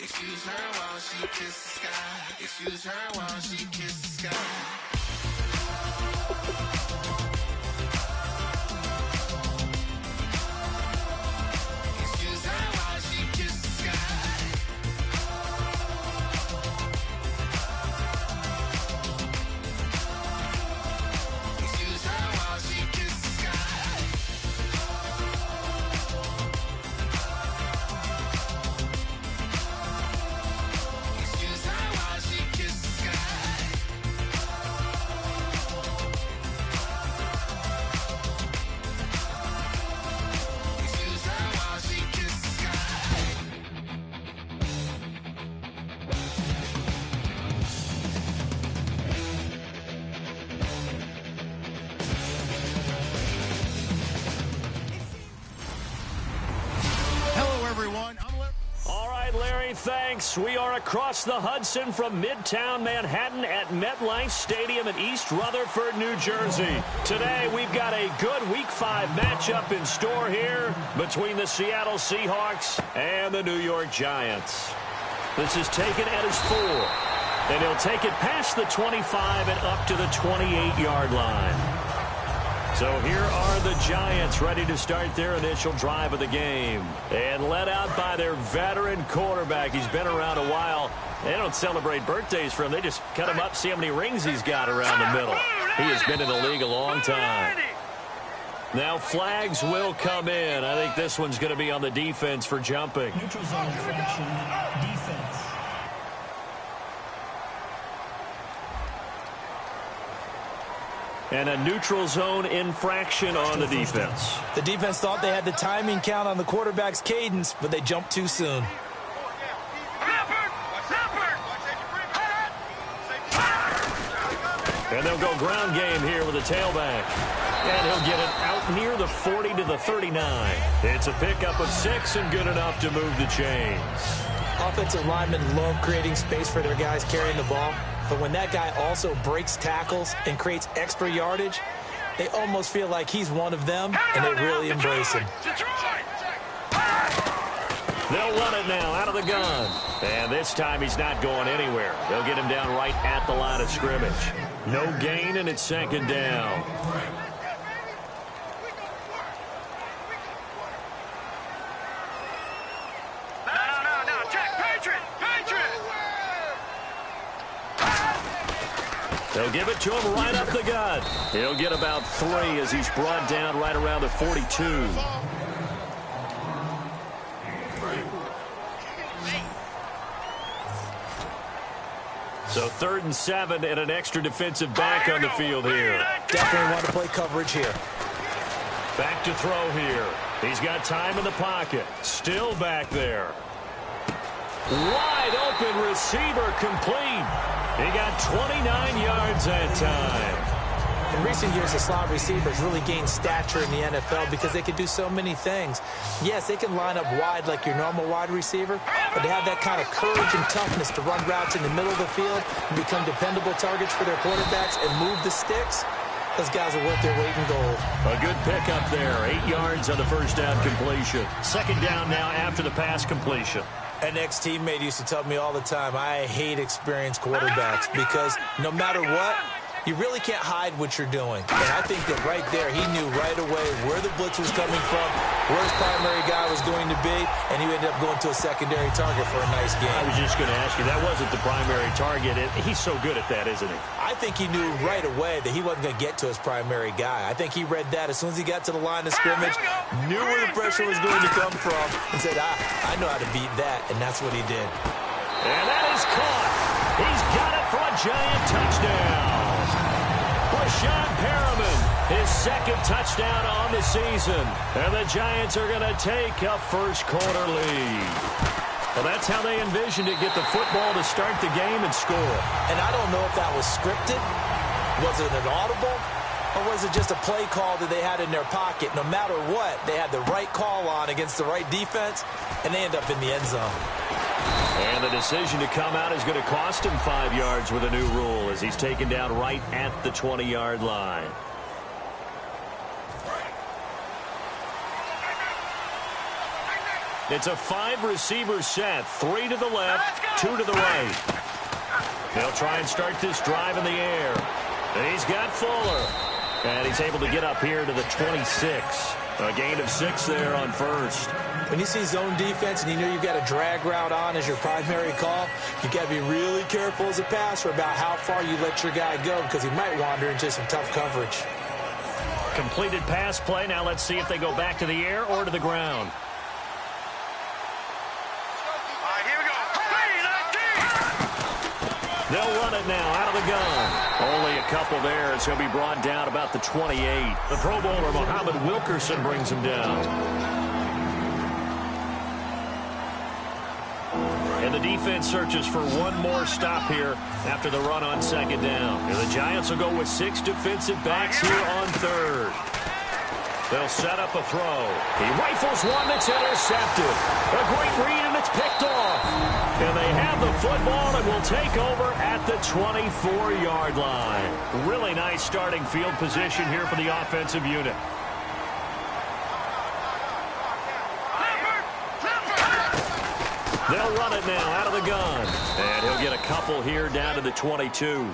Excuse her while she kisses the sky. Excuse her while she kisses the sky. Thanks. We are across the Hudson from Midtown Manhattan at MetLife Stadium in East Rutherford, New Jersey. Today, we've got a good Week 5 matchup in store here between the Seattle Seahawks and the New York Giants. This is taken at his 4, and he'll take it past the 25 and up to the 28-yard line. So here are the Giants ready to start their initial drive of the game. And led out by their veteran quarterback. He's been around a while. They don't celebrate birthdays for him. They just cut him up, see how many rings he's got around the middle. He has been in the league a long time. Now flags will come in. I think this one's going to be on the defense for jumping. Neutral zone infraction, defense. And a neutral zone infraction on the defense. The defense thought they had the timing count on the quarterback's cadence, but they jumped too soon. And they'll go ground game here with a tailback. And he'll get it out near the 40 to the 39. It's a pickup of 6 and good enough to move the chains. Offensive linemen love creating space for their guys carrying the ball. But when that guy also breaks tackles and creates extra yardage, they almost feel like he's one of them, and they really embrace him. They'll run it now out of the gun. And this time he's not going anywhere. They'll get him down right at the line of scrimmage. No gain, and it's second down. They'll give it to him right up the gut. He'll get about 3 as he's brought down right around the 42. So 3rd and 7 and an extra defensive back on the field here. Definitely want to play coverage here. Back to throw here. He's got time in the pocket. Still back there. Wide open receiver complete. He got 29 yards that time. In recent years, the slot receivers really gained stature in the NFL because they can do so many things. Yes, they can line up wide like your normal wide receiver, but to have that kind of courage and toughness to run routes in the middle of the field and become dependable targets for their quarterbacks and move the sticks, those guys are worth their weight in gold. A good pickup there. 8 yards on the first down completion. Second down now after the pass completion. An ex-teammate used to tell me all the time, I hate experienced quarterbacks because no matter what, you really can't hide what you're doing. And I think that right there, he knew right away where the blitz was coming from, where his primary guy was going to be, and he ended up going to a secondary target for a nice game. I was just going to ask you, that wasn't the primary target. He's so good at that, isn't he? I think he knew right away that he wasn't going to get to his primary guy. I think he read that as soon as he got to the line of scrimmage, knew where the pressure was going to come from, and said, I know how to beat that, and that's what he did. And that is caught. He's got it for a Giant touchdown. Sean Perriman, his second touchdown on the season. And the Giants are going to take a first-quarter lead. Well, that's how they envisioned it, get the football to start the game and score. And I don't know if that was scripted. Was it an audible? Or was it just a play call that they had in their pocket? No matter what, they had the right call on against the right defense, and they end up in the end zone. And the decision to come out is going to cost him 5 yards with a new rule as he's taken down right at the 20-yard line. It's a 5-receiver set. 3 to the left, 2 to the right. They'll try and start this drive in the air. And he's got Fuller. And he's able to get up here to the 26. A gain of 6 there on first. When you see zone defense and you know you've got a drag route on as your primary call, you got to be really careful as a passer about how far you let your guy go because he might wander into some tough coverage. Completed pass play. Now let's see if they go back to the air or to the ground. They'll run it now out of the gun. Only a couple there as he'll be brought down about the 28. The Pro Bowler, Muhammad Wilkerson, brings him down. And the defense searches for one more stop here after the run on second down. And the Giants will go with 6 defensive backs here on third. They'll set up a throw. He rifles one that's intercepted. A great read, and it's picked off. And they have the football and will take over at the 24-yard line. Really nice starting field position here for the offensive unit. They'll run it now out of the gun. And he'll get a couple here down to the 22.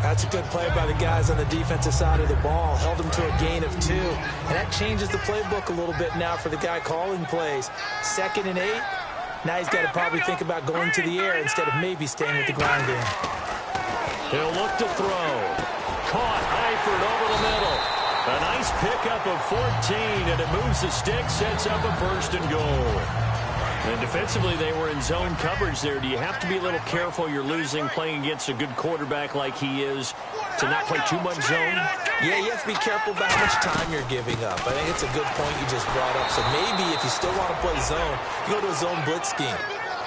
That's a good play by the guys on the defensive side of the ball. Held them to a gain of 2. And that changes the playbook a little bit now for the guy calling plays. 2nd and 8. Now he's got to probably think about going to the air instead of maybe staying with the ground game. He'll look to throw. Caught Eifert over the middle. A nice pickup of 14, and it moves the stick, sets up a 1st and goal. And defensively, they were in zone coverage there. Do you have to be a little careful you're losing playing against a good quarterback like he is to not play too much zone? Yeah, you have to be careful about how much time you're giving up. I think it's a good point you just brought up. So maybe if you still want to play zone, you go to a zone blitz scheme.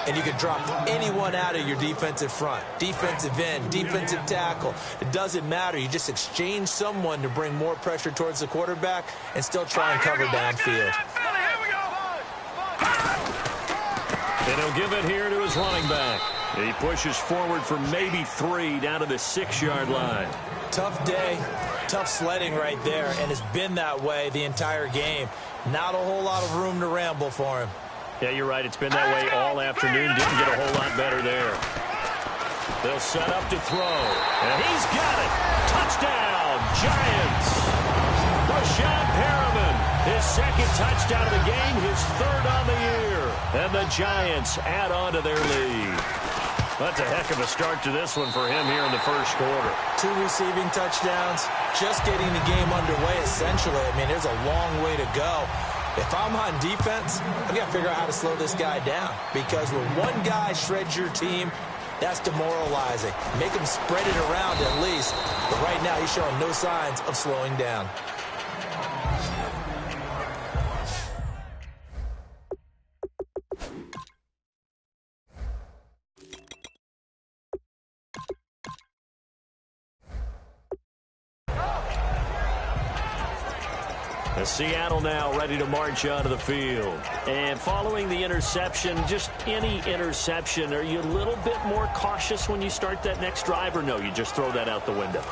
And you can drop anyone out of your defensive front. Defensive end, defensive tackle. It doesn't matter. You just exchange someone to bring more pressure towards the quarterback and still try and cover downfield. And he'll give it here to his running back. He pushes forward for maybe 3 down to the 6-yard line. Tough day, tough sledding right there, and it's been that way the entire game. Not a whole lot of room to ramble for him. Yeah, you're right. It's been that way all afternoon. Didn't get a whole lot better there. They'll set up to throw. And he's got it. Touchdown, Giants. Rashad Perriman, his 2nd touchdown of the game, his 3rd on the year. And the Giants add on to their lead. That's a heck of a start to this one for him here in the 1st quarter. 2 receiving touchdowns, just getting the game underway essentially. I mean, there's a long way to go. If I'm on defense, I've got to figure out how to slow this guy down. Because when one guy shreds your team, that's demoralizing. Make him spread it around at least. But right now, he's showing no signs of slowing down. Seattle now ready to march onto the field. And following the interception, just any interception, are you a little bit more cautious when you start that next drive, or no, you just throw that out the window?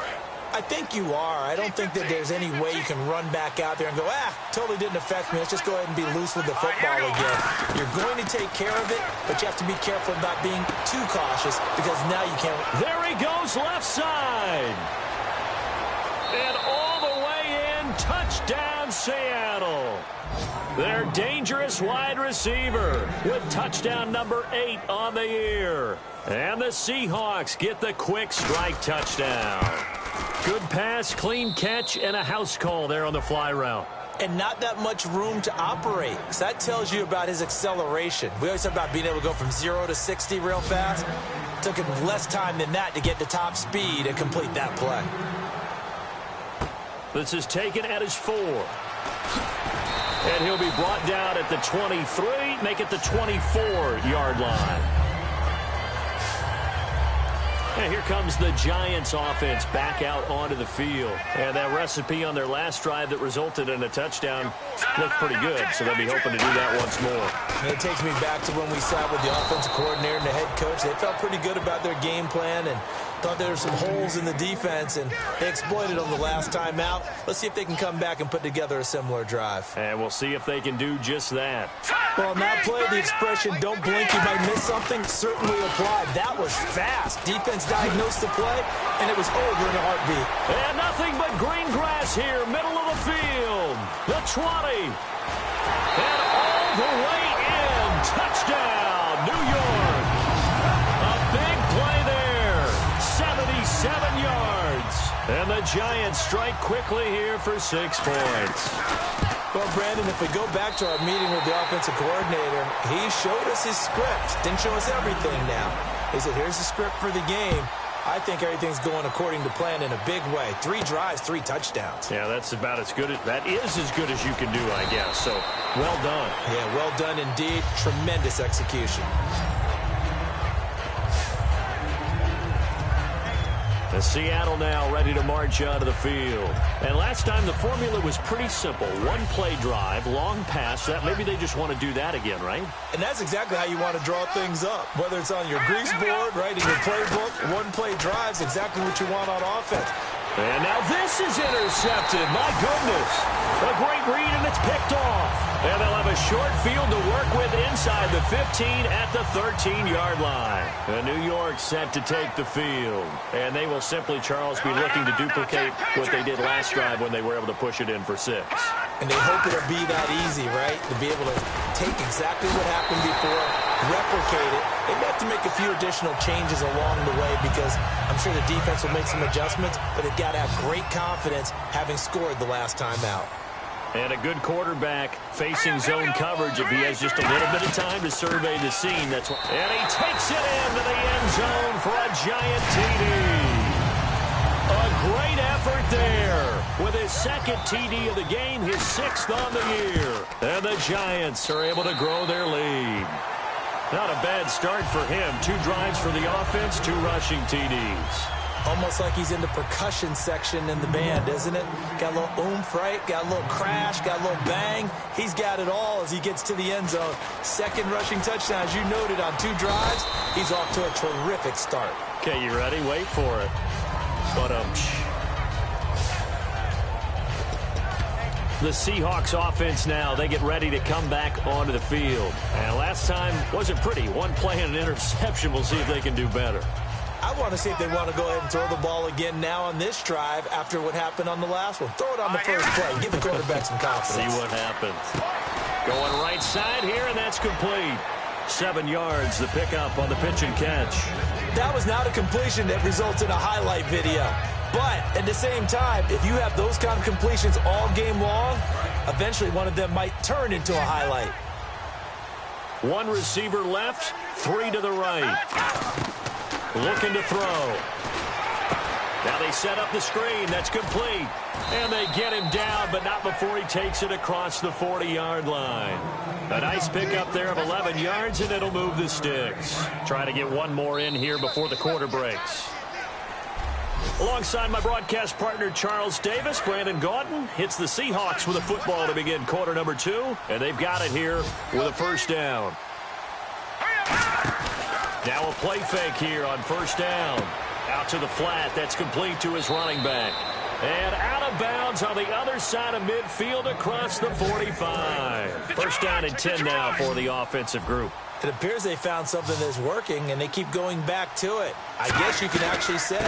I think you are. I don't think that there's any way you can run back out there and go, totally didn't affect me. Let's just go ahead and be loose with the football again. You're going to take care of it, but you have to be careful about being too cautious because now you can't. There he goes, left side. And all the way in, touchdown Seattle. Their dangerous wide receiver with touchdown number 8 on the year. And the Seahawks get the quick strike touchdown. Good pass, clean catch, and a house call there on the fly route. And not that much room to operate. So that tells you about his acceleration. We always talk about being able to go from 0 to 60 real fast. It took him less time than that to get to top speed and complete that play. This is taken at his 4. And he'll be brought down at the 23, make it the 24-yard line. And here comes the Giants offense back out onto the field. And that recipe on their last drive that resulted in a touchdown looked pretty good, so they'll be hoping to do that once more. It takes me back to when we sat with the offensive coordinator and the head coach. They felt pretty good about their game plan, and Thought there were some holes in the defense, and they exploited them the last time out. Let's see if they can come back and put together a similar drive. And we'll see if they can do just that. Well, now play the expression, don't blink, you might miss something, certainly applied. That was fast. Defense diagnosed the play, and it was over in a heartbeat. And nothing but green grass here, middle of the field. The 20. And all the way in. Touchdown, New York. A big play there. 77 yards. And the Giants strike quickly here for 6 points. Well, Brandon, if we go back to our meeting with the offensive coordinator, he showed us his script. Didn't show us everything now. He said, here's the script for the game. I think everything's going according to plan in a big way. 3 drives, 3 touchdowns. Yeah, that's about as good as, that is as good as you can do, I guess. So, well done. Yeah, well done indeed. Tremendous execution. And Seattle now ready to march out of the field. And last time the formula was pretty simple. 1 play drive, long pass. That maybe they just want to do that again, right? And that's exactly how you want to draw things up. Whether it's on your grease board, right, in your playbook, 1 play drive is exactly what you want on offense. And now this is intercepted. My goodness. A great read, and it's picked off. And they'll have a short field to work with inside the 15 at the 13-yard line. And New York set to take the field. And they will simply, Charles, be looking to duplicate what they did last drive when they were able to push it in for 6. And they hope it'll be that easy, right? To be able to take exactly what happened before, replicate it. They may have to make a few additional changes along the way because I'm sure the defense will make some adjustments, but they've got to have great confidence having scored the last time out. And a good quarterback facing zone coverage if he has just a little bit of time to survey the scene. That's what, and he takes it into the end zone for a giant TD. A great effort there with his 2nd TD of the game, his 6th on the year. And the Giants are able to grow their lead. Not a bad start for him. 2 drives for the offense, 2 rushing TDs. Almost like he's in the percussion section in the band, isn't it? Got a little oomph, right? Got a little crash, got a little bang. He's got it all as he gets to the end zone. 2nd rushing touchdown, as you noted, on 2 drives. He's off to a terrific start. Okay, you ready? Wait for it. The Seahawks offense now, they get ready to come back onto the field. And last time wasn't pretty. 1 play and an interception. We'll see if they can do better. I want to see if they want to go ahead and throw the ball again now on this drive after what happened on the last one. Throw it on the first play. Give the quarterback some confidence. See what happens. Going right side here, and that's complete. 7 yards, the pickup on the pitch and catch. That was not a completion that results in a highlight video. But at the same time, if you have those kind of completions all game long, eventually one of them might turn into a highlight. 1 receiver left, 3 to the right. Looking to throw. Now they set up the screen. That's complete. And they get him down, but not before he takes it across the 40-yard line. A nice pickup there of 11 yards, and it'll move the sticks. Try to get 1 more in here before the quarter breaks. Alongside my broadcast partner, Charles Davis, Brandon Gaudin hits the Seahawks with a football to begin quarter number 2, and they've got it here with a 1st down. Now a play fake here on 1st down. Out to the flat. That's complete to his running back. And out of bounds on the other side of midfield across the 45. 1st down and 10 now for the offensive group. It appears they found something that's working, and they keep going back to it. I guess you can actually say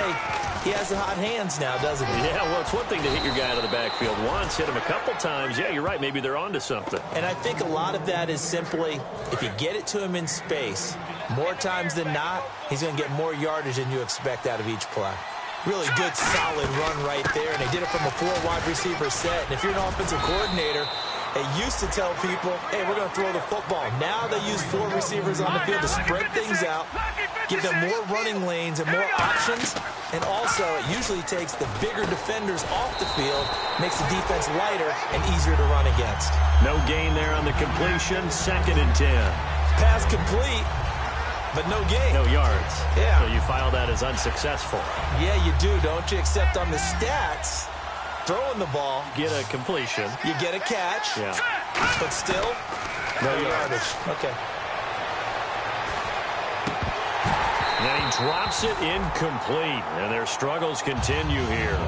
he has the hot hands now, doesn't he? Yeah, well, it's one thing to hit your guy out of the backfield once, hit him a couple times. Yeah, you're right. Maybe they're onto something. And I think a lot of that is simply if you get it to him in space, more times than not, he's going to get more yardage than you expect out of each play. Really good, solid run right there, and they did it from a 4 wide receiver set. And if you're an offensive coordinator, they used to tell people, hey, we're going to throw the football. Now they use 4 receivers on the field to spread things out, give them more running lanes and more options, and also it usually takes the bigger defenders off the field, makes the defense lighter and easier to run against. No gain there on the completion, 2nd and 10. Pass complete, but no gain. No yards. Yeah. So you file that as unsuccessful. Yeah, you do, don't you? Except on the stats, throwing the ball, Get a completion. you get a catch, Yeah. but still no yardage. Okay. Then he drops it incomplete, and their struggles continue here.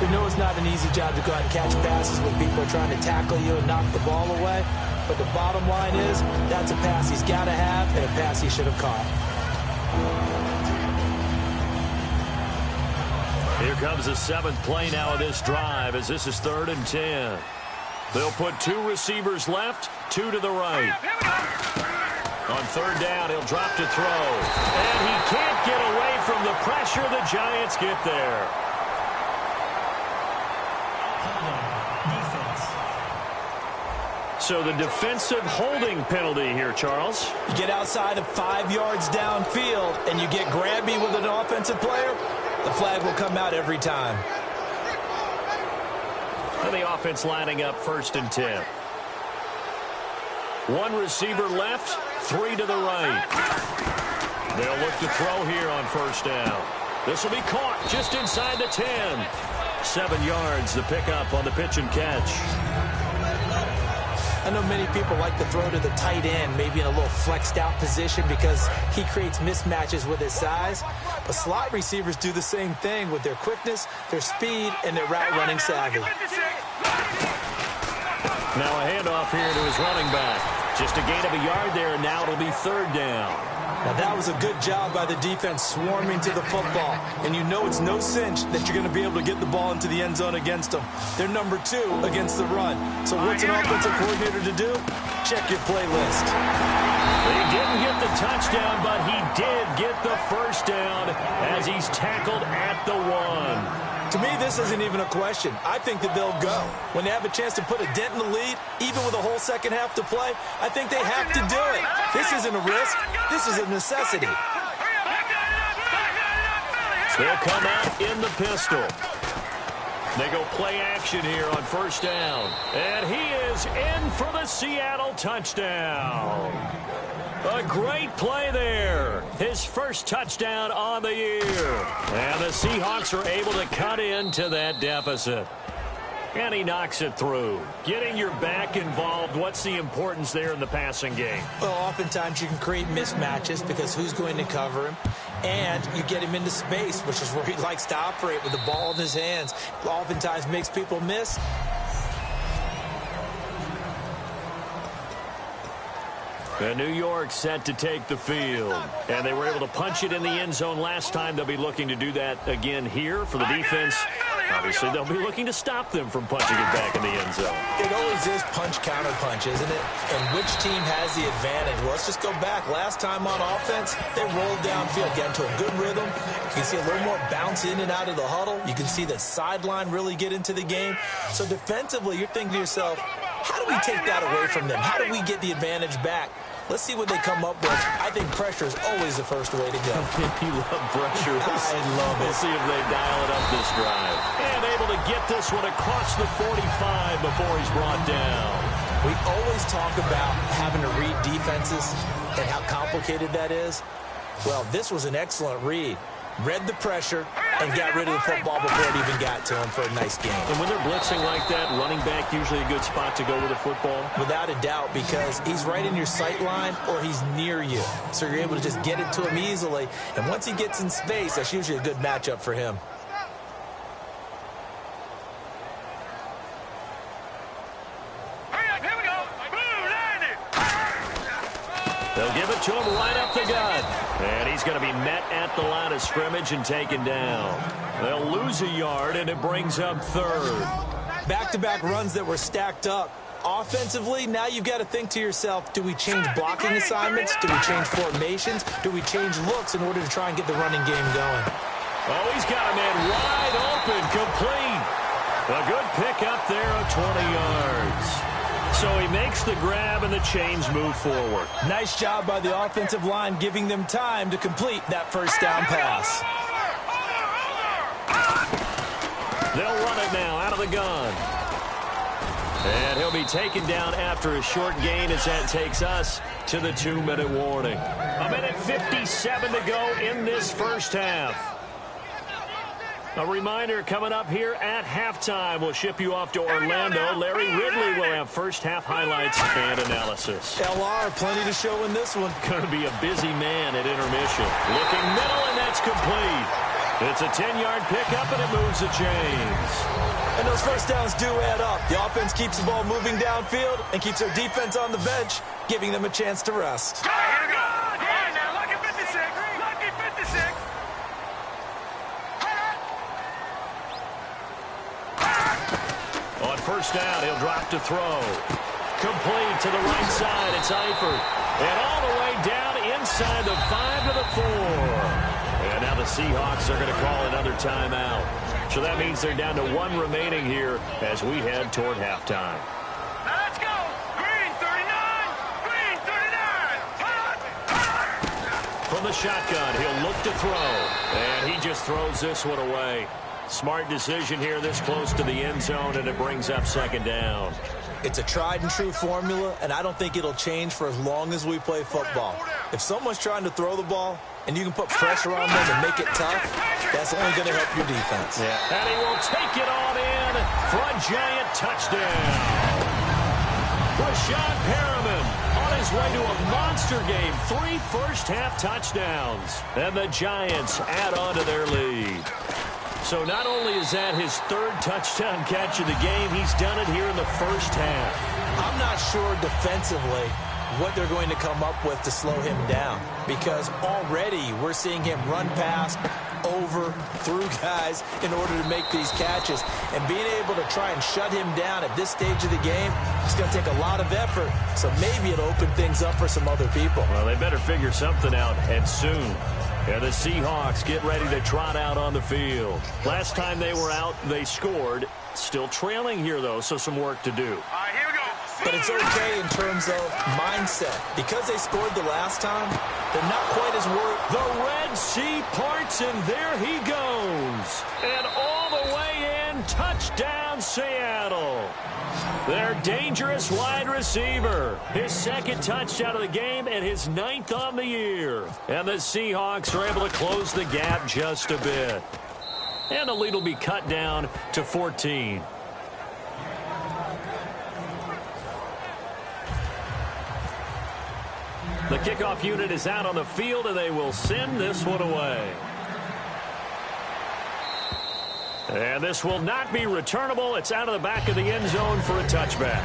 We know it's not an easy job to go out and catch passes when people are trying to tackle you and knock the ball away. But the bottom line is, that's a pass he's got to have and a pass he should have caught. Here comes the 7th play now of this drive as this is 3rd and 10. They'll put 2 receivers left, 2 to the right. On 3rd down, he'll drop to throw. And he can't get away from the pressure. The Giants get there. So the defensive holding penalty here, Charles. You get outside of 5 yards downfield and you get grabby with an offensive player, the flag will come out every time. And the offense lining up 1st and 10. 1 receiver left, 3 to the right. They'll look to throw here on 1st down. This will be caught just inside the 10. 7 yards, the pickup on the pitch and catch. I know many people like to throw to the tight end, maybe in a little flexed out position because he creates mismatches with his size. But slot receivers do the same thing with their quickness, their speed, and their route running savvy. Now a handoff here to his running back. Just a gain of a yard there, and now it'll be 3rd down. Now that was a good job by the defense swarming to the football. And you know it's no cinch that you're going to be able to get the ball into the end zone against them. They're number 2 against the run. So what's an offensive coordinator to do? Check your playlist. He didn't get the touchdown, but he did get the 1st down as he's tackled at the 1. To me, this isn't even a question. I think that they'll go. When they have a chance to put a dent in the lead, even with a whole second half to play, I think they have to do it. This isn't a risk. This is a necessity. They'll come out in the pistol. They go play action here on 1st down. And he is in for the Seattle touchdown. A great play there. His 1st touchdown on the year. And the Seahawks are able to cut into that deficit. And he knocks it through. Getting your back involved, what's the importance there in the passing game? Well, oftentimes you can create mismatches because who's going to cover him? And you get him into space, which is where he likes to operate with the ball in his hands. Oftentimes makes people miss. And New York set to take the field. And they were able to punch it in the end zone last time. They'll be looking to do that again here for the defense. Obviously, they'll be looking to stop them from punching it back in the end zone. It always is punch-counter-punch, isn't it? And which team has the advantage? Well, let's just go back. Last time on offense, they rolled downfield, got into a good rhythm. You can see a little more bounce in and out of the huddle. You can see the sideline really get into the game. So defensively, you're thinking to yourself, how do we take that away from them? How do we get the advantage back? Let's see what they come up with. I think pressure is always the first way to go. You love pressure. I love it. We'll see if they dial it up this drive. And able to get this one across the 45 before he's brought down. We always talk about having to read defenses and how complicated that is. Well, this was an excellent read. Read the pressure and got rid of the football before it even got to him for a nice game. And when they're blitzing like that, running back usually a good spot to go with the football? Without a doubt, because he's right in your sight line or he's near you. So you're able to just get it to him easily. And once he gets in space, that's usually a good matchup for him. They'll give it to him right up the gut. And he's going to be met at the line of scrimmage and taken down. They'll lose a yard, and it brings up 3rd. Back-to-back runs that were stacked up. Offensively, now you've got to think to yourself, do we change blocking assignments? Do we change formations? Do we change looks in order to try and get the running game going? Oh, he's got a man wide open, complete. A good pickup there of 20 yards. So he makes the grab and the chains move forward. Nice job by the offensive line giving them time to complete that 1st down pass. They'll run it now out of the gun. And he'll be taken down after a short gain as that takes us to the 2-minute warning. 1:57 to go in this 1st half. A reminder, coming up here at halftime, we'll ship you off to Orlando. Larry Ridley will have first-half highlights and analysis. LR, plenty to show in this one. Going to be a busy man at intermission. Looking middle, and that's complete. It's a 10-yard pickup, and it moves the chains. And those first downs do add up. The offense keeps the ball moving downfield and keeps their defense on the bench, giving them a chance to rest. Here we go. All right, now, lucky 56. Lucky 56. On first down, he'll drop to throw. Complete to the right side. It's Eifert. And all the way down inside the 5 to the 4. And now the Seahawks are going to call another timeout. So that means they're down to 1 remaining here as we head toward halftime. Now let's go. Green 39. Green 39. From the shotgun, he'll look to throw. And he just throws this one away. Smart decision here this close to the end zone, and it brings up second down. It's a tried-and-true formula, and I don't think it'll change for as long as we play football. If someone's trying to throw the ball, and you can put pressure on them and make it tough, that's only going to help your defense. Yeah. And he will take it on in for a giant touchdown. Rashad Perriman on his way to a monster game. 3 first-half touchdowns. And the Giants add on to their lead. So not only is that his 3rd touchdown catch of the game, he's done it here in the first half. I'm not sure defensively what they're going to come up with to slow him down, because already we're seeing him run past, over, through guys in order to make these catches. And being able to try and shut him down at this stage of the game, it's going to take a lot of effort. So maybe it'll open things up for some other people. Well, they better figure something out, and soon. And the Seahawks get ready to trot out on the field. Last time they were out, they scored. Still trailing here, though, so some work to do. All right, here we go. But it's okay in terms of mindset. Because they scored the last time, they're not quite as worried. The Red Sea parts, and there he goes. And all the way in, touchdown Seattle. Their dangerous wide receiver. His 2nd touchdown of the game and his 9th on the year. And the Seahawks are able to close the gap just a bit. And the lead will be cut down to 14. The kickoff unit is out on the field, and they will send this one away. And this will not be returnable. It's out of the back of the end zone for a touchback.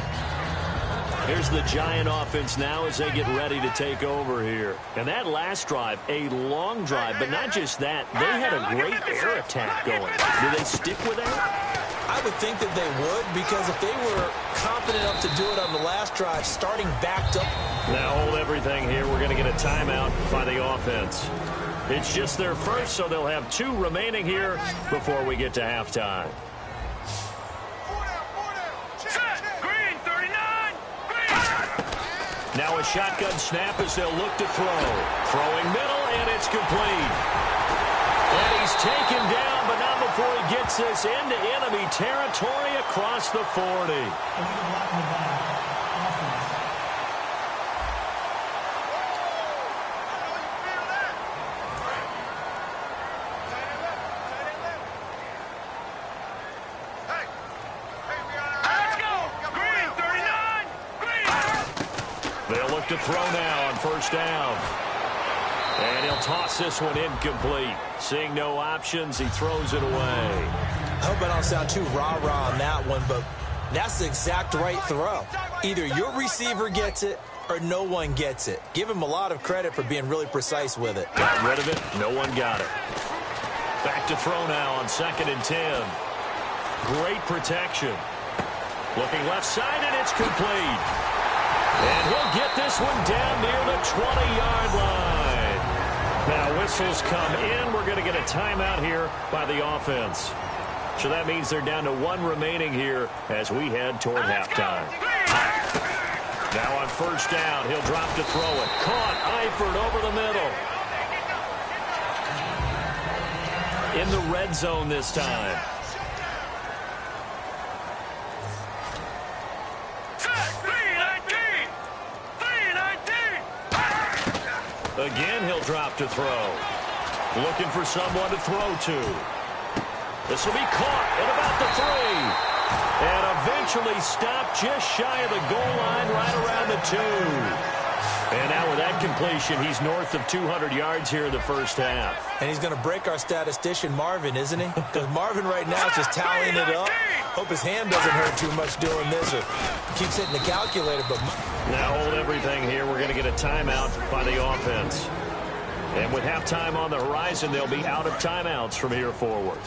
Here's the Giant offense now as they get ready to take over here. And that last drive, a long drive, but not just that. They had a great air attack going. Do they stick with that? I would think that they would, because if they were confident enough to do it on the last drive, starting backed up. Now hold everything here. We're going to get a timeout by the offense. It's just their first, so they'll have 2 remaining here before we get to halftime. Set. Green 39. Green. Now a shotgun snap as they'll look to throw. Throwing middle, and it's complete. And he's taken down, but not before he gets this into enemy territory across the 40. They'll look to throw now on first down. And he'll toss this one incomplete. Seeing no options, he throws it away. I hope I don't sound too rah-rah on that one, but that's the exact right throw. Either your receiver gets it or no one gets it. Give him a lot of credit for being really precise with it. Got rid of it. No one got it. Back to throw now on 2nd and 10. Great protection. Looking left side, and it's complete. And he'll get this one down near the 20-yard line. Now whistles come in. We're going to get a timeout here by the offense. So that means they're down to 1 remaining here as we head toward halftime. Now on first down, he'll drop to throw it. Caught Eifert over the middle. In the red zone this time. Again, he'll drop to throw. Looking for someone to throw to. This will be caught at about the 3. And eventually stopped just shy of the goal line right around the 2. And now with that completion, he's north of 200 yards here in the first half. And he's going to break our statistician, Marvin, isn't he? Because Marvin right now is just tallying it up. Hope his hand doesn't hurt too much doing this or keeps hitting the calculator. But now hold everything here. We're going to get a timeout by the offense. And with halftime on the horizon, they'll be out of timeouts from here forward.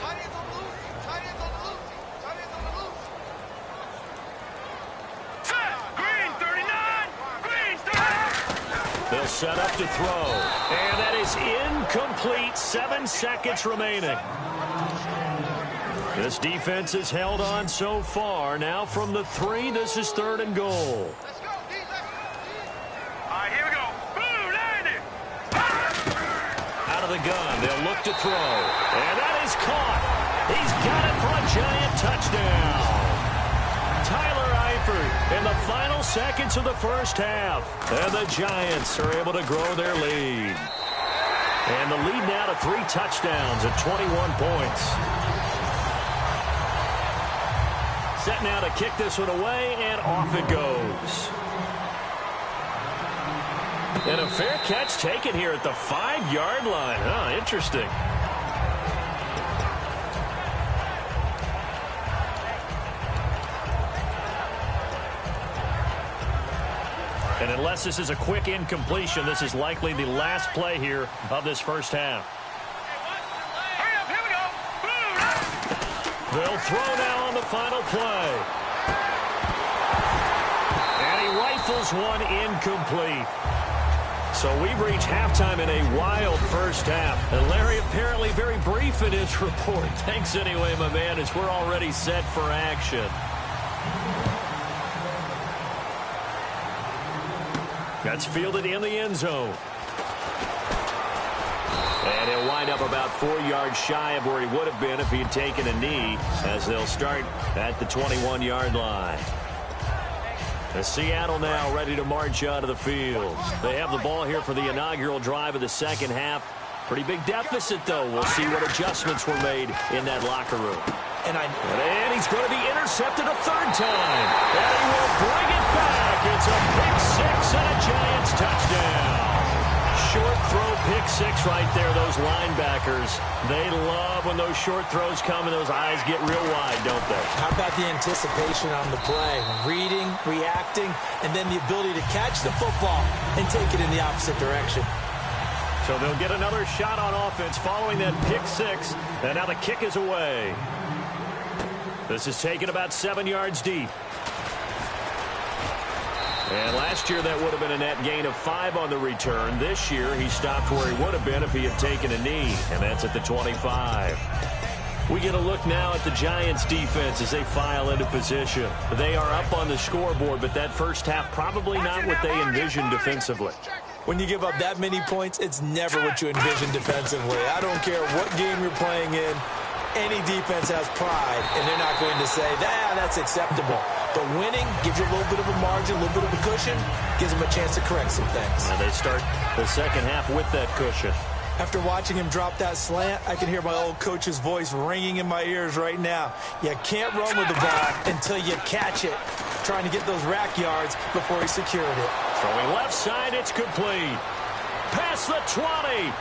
They'll set up to throw. And that is incomplete. 7 seconds remaining. This defense has held on so far. Now from the 3, this is 3rd and goal. Let's go, D. All right, here we go. Boom, landed. Out of the gun. They'll look to throw. And that is caught. He's got it for a giant touchdown. Tyler Eifert in the final seconds of the first half. And the Giants are able to grow their lead. And the lead now to 3 touchdowns at 21 points. Set now to kick this one away, and off it goes. And a fair catch taken here at the 5-yard line. Huh, interesting. And unless this is a quick incompletion, this is likely the last play here of this first half. Hurry up, here we go. Boom. They'll throw now on the final play. And he rifles one incomplete. So we've reached halftime in a wild first half. And Larry apparently very brief in his report. Thanks anyway, my man, as we're already set for action. That's fielded in the end zone. And he'll wind up about 4 yards shy of where he would have been if he had taken a knee, as they'll start at the 21-yard line. And Seattle now ready to march out of the field. They have the ball here for the inaugural drive of the second half. Pretty big deficit, though. We'll see what adjustments were made in that locker room. And he's going to be intercepted a 3rd time. And he will bring it back. It's a pick 6 and a Giants touchdown. Short throw pick 6 right there. Those linebackers, they love when those short throws come and those eyes get real wide, don't they? How about the anticipation on the play? Reading, reacting, and then the ability to catch the football and take it in the opposite direction. So they'll get another shot on offense following that pick 6. And now the kick is away. This is taken about 7 yards deep. And last year that would have been a net gain of 5 on the return. This year he stopped where he would have been if he had taken a knee, and that's at the 25. We get a look now at the Giants defense as they file into position. They are up on the scoreboard, but that first half probably not what they envisioned defensively. When you give up that many points, it's never what you envision defensively. I don't care what game you're playing in. Any defense has pride, and they're not going to say, that's acceptable. But winning gives you a little bit of a margin, a little bit of a cushion, gives them a chance to correct some things. And they start the second half with that cushion. After watching him drop that slant, I can hear my old coach's voice ringing in my ears right now. You can't run with the ball until you catch it. Trying to get those rack yards before he secured it. Throwing left side, it's complete. Past the 20.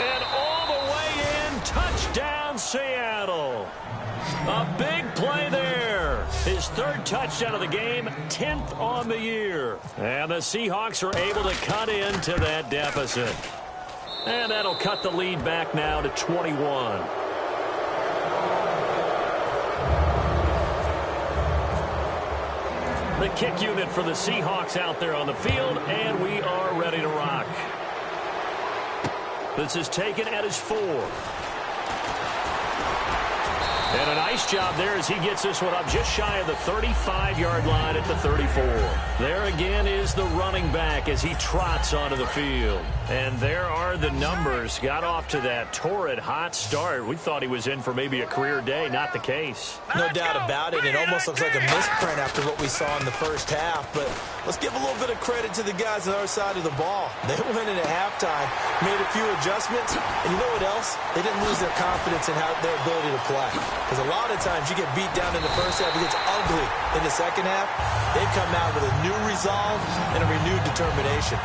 And all the way in, touchdown Seattle. A big play there. His 3rd touchdown of the game, 10th on the year. And the Seahawks are able to cut into that deficit. And that'll cut the lead back now to 21. The kick unit for the Seahawks out there on the field, and we are ready to rock. This is taken at his 4. And a nice job there as he gets this one up just shy of the 35-yard line at the 34. There again is the running back as he trots onto the field. And there are the numbers. Got off to that torrid hot start. We thought he was in for maybe a career day. Not the case. No doubt about it. It almost looks like a misprint after what we saw in the first half. But Let's give a little bit of credit to the guys on our side of the ball. They went in at halftime, made a few adjustments, and you know what else? They didn't lose their confidence in their ability to play. Because a lot of times you get beat down in the first half, it gets ugly in the second half. They've come out with a new resolve and a renewed determination.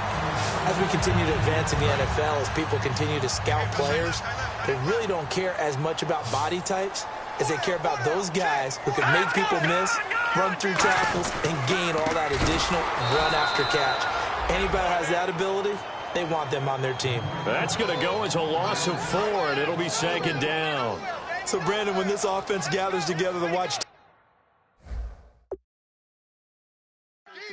As we continue to advance in the NFL, as people continue to scout players, they really don't care as much about body types as they care about those guys who can make people miss, run through tackles, and gain all that additional run after catch. Anybody who has that ability, they want them on their team. That's going to go as a loss of 4, and it'll be second down. So, Brandon, when this offense gathers together to watch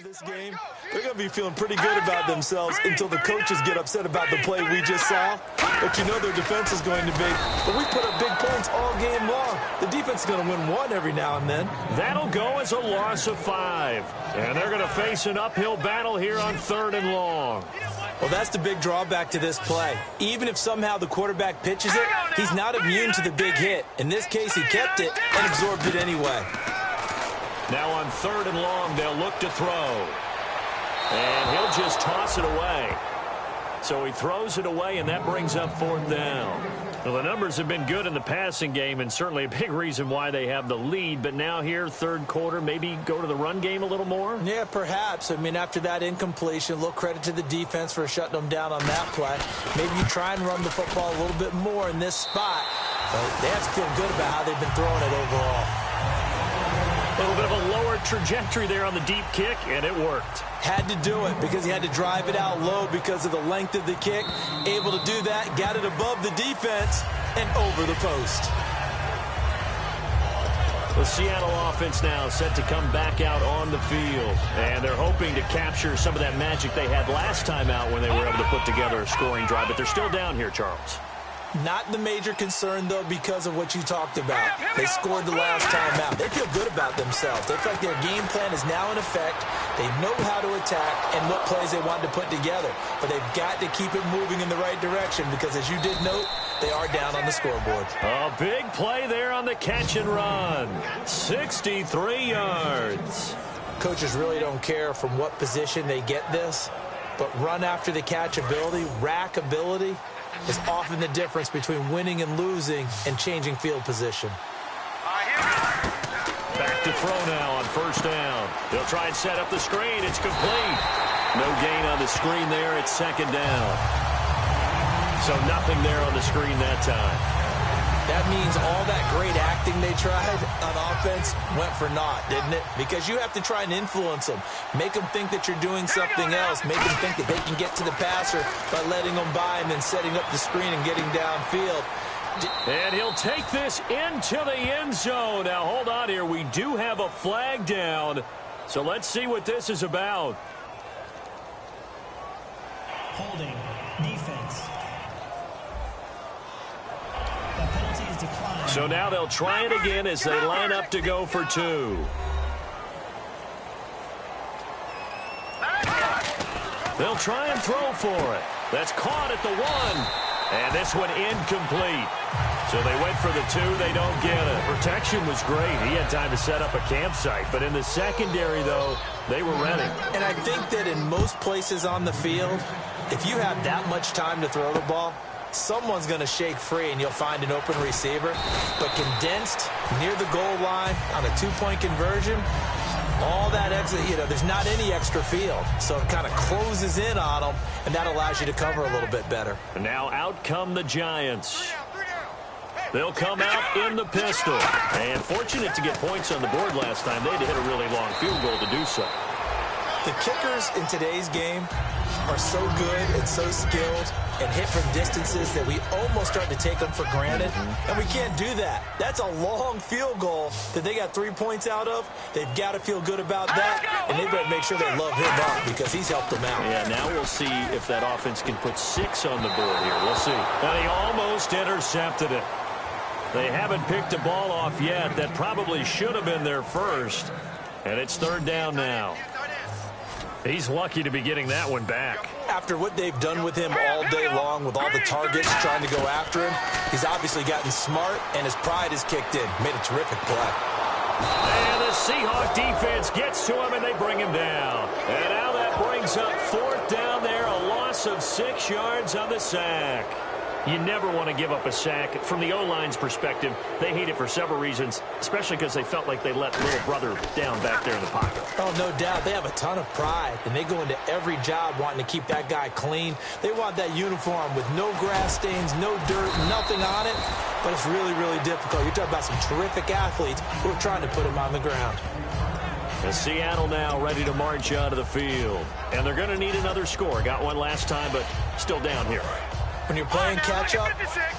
this game, they're going to be feeling pretty good about themselves until the coaches get upset about the play we just saw. But you know their defense is going to be. But we put up big points all game long. The defense is going to win one every now and then. That'll go as a loss of 5. And they're going to face an uphill battle here on 3rd and long. Well, that's the big drawback to this play. Even if somehow the quarterback pitches it, he's not immune to the big hit. In this case, he kept it and absorbed it anyway. Now on 3rd and long, they'll look to throw. And he'll just toss it away. So he throws it away, and that brings up 4th down. Well, the numbers have been good in the passing game, and certainly a big reason why they have the lead. But now here, 3rd quarter, maybe go to the run game a little more? Yeah, perhaps. I mean, after that incompletion, a little credit to the defense for shutting them down on that play. Maybe you try and run the football a little bit more in this spot. But they have to feel good about how they've been throwing it overall. A little bit of a lower trajectory there on the deep kick, and it worked. Had to do it because he had to drive it out low because of the length of the kick. Able to do that, got it above the defense and over the post. The Seattle offense now set to come back out on the field. And they're hoping to capture some of that magic they had last time out when they were able to put together a scoring drive. But they're still down here, Charles. Not the major concern, though, because of what you talked about. They scored the last time out. They feel good about themselves. They feel like their game plan is now in effect. They know how to attack and what plays they want to put together. But they've got to keep it moving in the right direction because, as you did note, they are down on the scoreboard. A big play there on the catch and run. 63 yards. Coaches really don't care from what position they get this, but run after the catch ability, rack ability, is often the difference between winning and losing and changing field position. Back to throw now on 1st down. They'll try and set up the screen. It's complete. No gain on the screen there. It's 2nd down. So nothing there on the screen that time. That means all that great acting they tried on offense went for naught, didn't it? Because you have to try and influence them. Make them think that you're doing something else. Make them think that they can get to the passer by letting them by and then setting up the screen and getting downfield. And he'll take this into the end zone. Now, hold on here. We do have a flag down. So let's see what this is about. Holding. Defense. The penalty is declined. So now they'll try it again as they line up to go for 2. They'll try and throw for it. That's caught at the 1. And this one incomplete. So they went for the 2. They don't get it. Protection was great. He had time to set up a campsite. But in the secondary, though, they were ready. And I think that in most places on the field, if you have that much time to throw the ball, someone's going to shake free and you'll find an open receiver. But condensed near the goal line on a 2-point conversion, all that extra, there's not any extra field. So it kind of closes in on them, and that allows you to cover a little bit better. And now out come the Giants. They'll come out in the pistol. And fortunate to get points on the board last time. They had to hit a really long field goal to do so. The kickers in today's game are so good and so skilled and hit from distances that we almost start to take them for granted. And we can't do that. That's a long field goal that they got 3 points out of. They've got to feel good about that, and they better make sure they love him up because he's helped them out. Yeah, now we'll see if that offense can put 6 on the board here. We'll see. And he almost intercepted it. They haven't picked a ball off yet. That probably should have been their first. And it's 3rd down now. He's lucky to be getting that one back. After what they've done with him all day long with all the targets trying to go after him, he's obviously gotten smart, and his pride has kicked in. Made a terrific play. And the Seahawk defense gets to him, and they bring him down. And now that brings up 4th down there, a loss of 6 yards on the sack. You never want to give up a sack. From the O-line's perspective, they hate it for several reasons, especially because they felt like they let little brother down back there in the pocket. Oh, no doubt. They have a ton of pride, and they go into every job wanting to keep that guy clean. They want that uniform with no grass stains, no dirt, nothing on it. But it's really, really difficult. You're talking about some terrific athletes who are trying to put him on the ground. And Seattle now ready to march out of the field. And they're going to need another score. Got one last time, but still down here. When you're playing catch-up,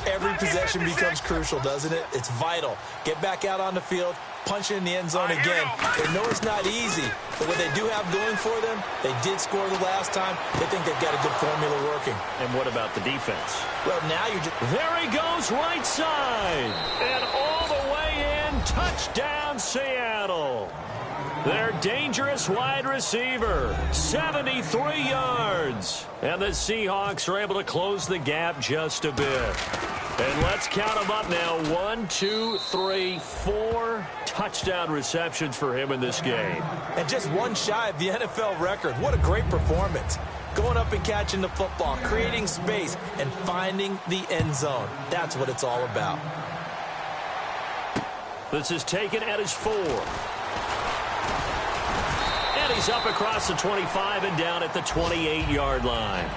every possession becomes crucial, doesn't it? It's vital. Get back out on the field, punch it in the end zone again. They know it's not easy, but what they do have going for them, they did score the last time. They think they've got a good formula working. And what about the defense? Well, now you're just... There he goes, right side. And all the way in, touchdown, Seattle. Their dangerous wide receiver, 73 yards. And the Seahawks are able to close the gap just a bit. And let's count them up now. 1, 2, 3, 4 touchdown receptions for him in this game. And just one shy of the NFL record. What a great performance. Going up and catching the football, creating space, and finding the end zone. That's what it's all about. This is taken at his 4. And he's up across the 25 and down at the 28-yard line.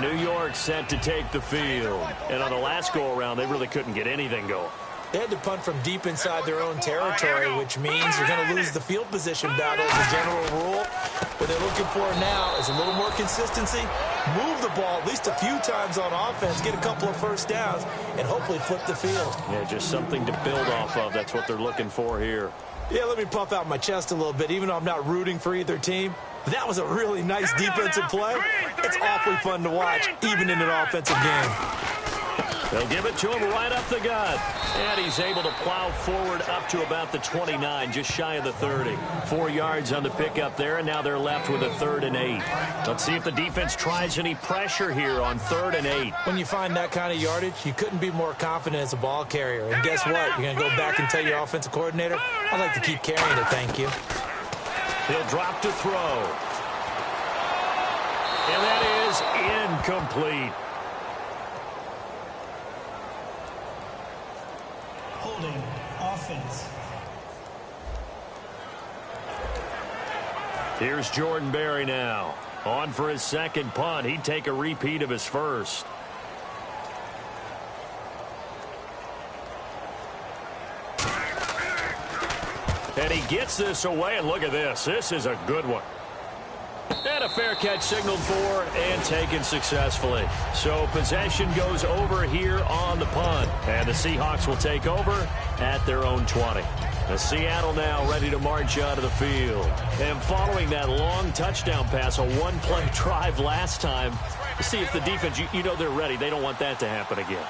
New York set to take the field. And on the last go-around, they really couldn't get anything going. They had to punt from deep inside their own territory, which means you're going to lose the field position battle as a general rule. What they're looking for now is a little more consistency, move the ball at least a few times on offense, get a couple of first downs, and hopefully flip the field. Yeah, just something to build off of. That's what they're looking for here. Yeah, let me puff out my chest a little bit, even though I'm not rooting for either team. That was a really nice defensive play. It's awfully fun to watch, even in an offensive game. They'll give it to him right up the gut. And he's able to plow forward up to about the 29, just shy of the 30. 4 yards on the pickup there, and now they're left with a 3rd and 8. Let's see if the defense tries any pressure here on 3rd and 8. When you find that kind of yardage, you couldn't be more confident as a ball carrier. And guess what? You're going to go back and tell your offensive coordinator, I'd like to keep carrying it, thank you. He'll drop to throw. And that is incomplete. Holding offense. Here's Jordan Berry now. On for his second punt. He'd take a repeat of his first. And he gets this away, and look at this. This is a good one. And a fair catch signaled for and taken successfully. So possession goes over here on the punt. And the Seahawks will take over at their own 20. The Seattle now ready to march out of the field. And following that long touchdown pass, a one-play drive last time, see if the defense, you know they're ready. They don't want that to happen again.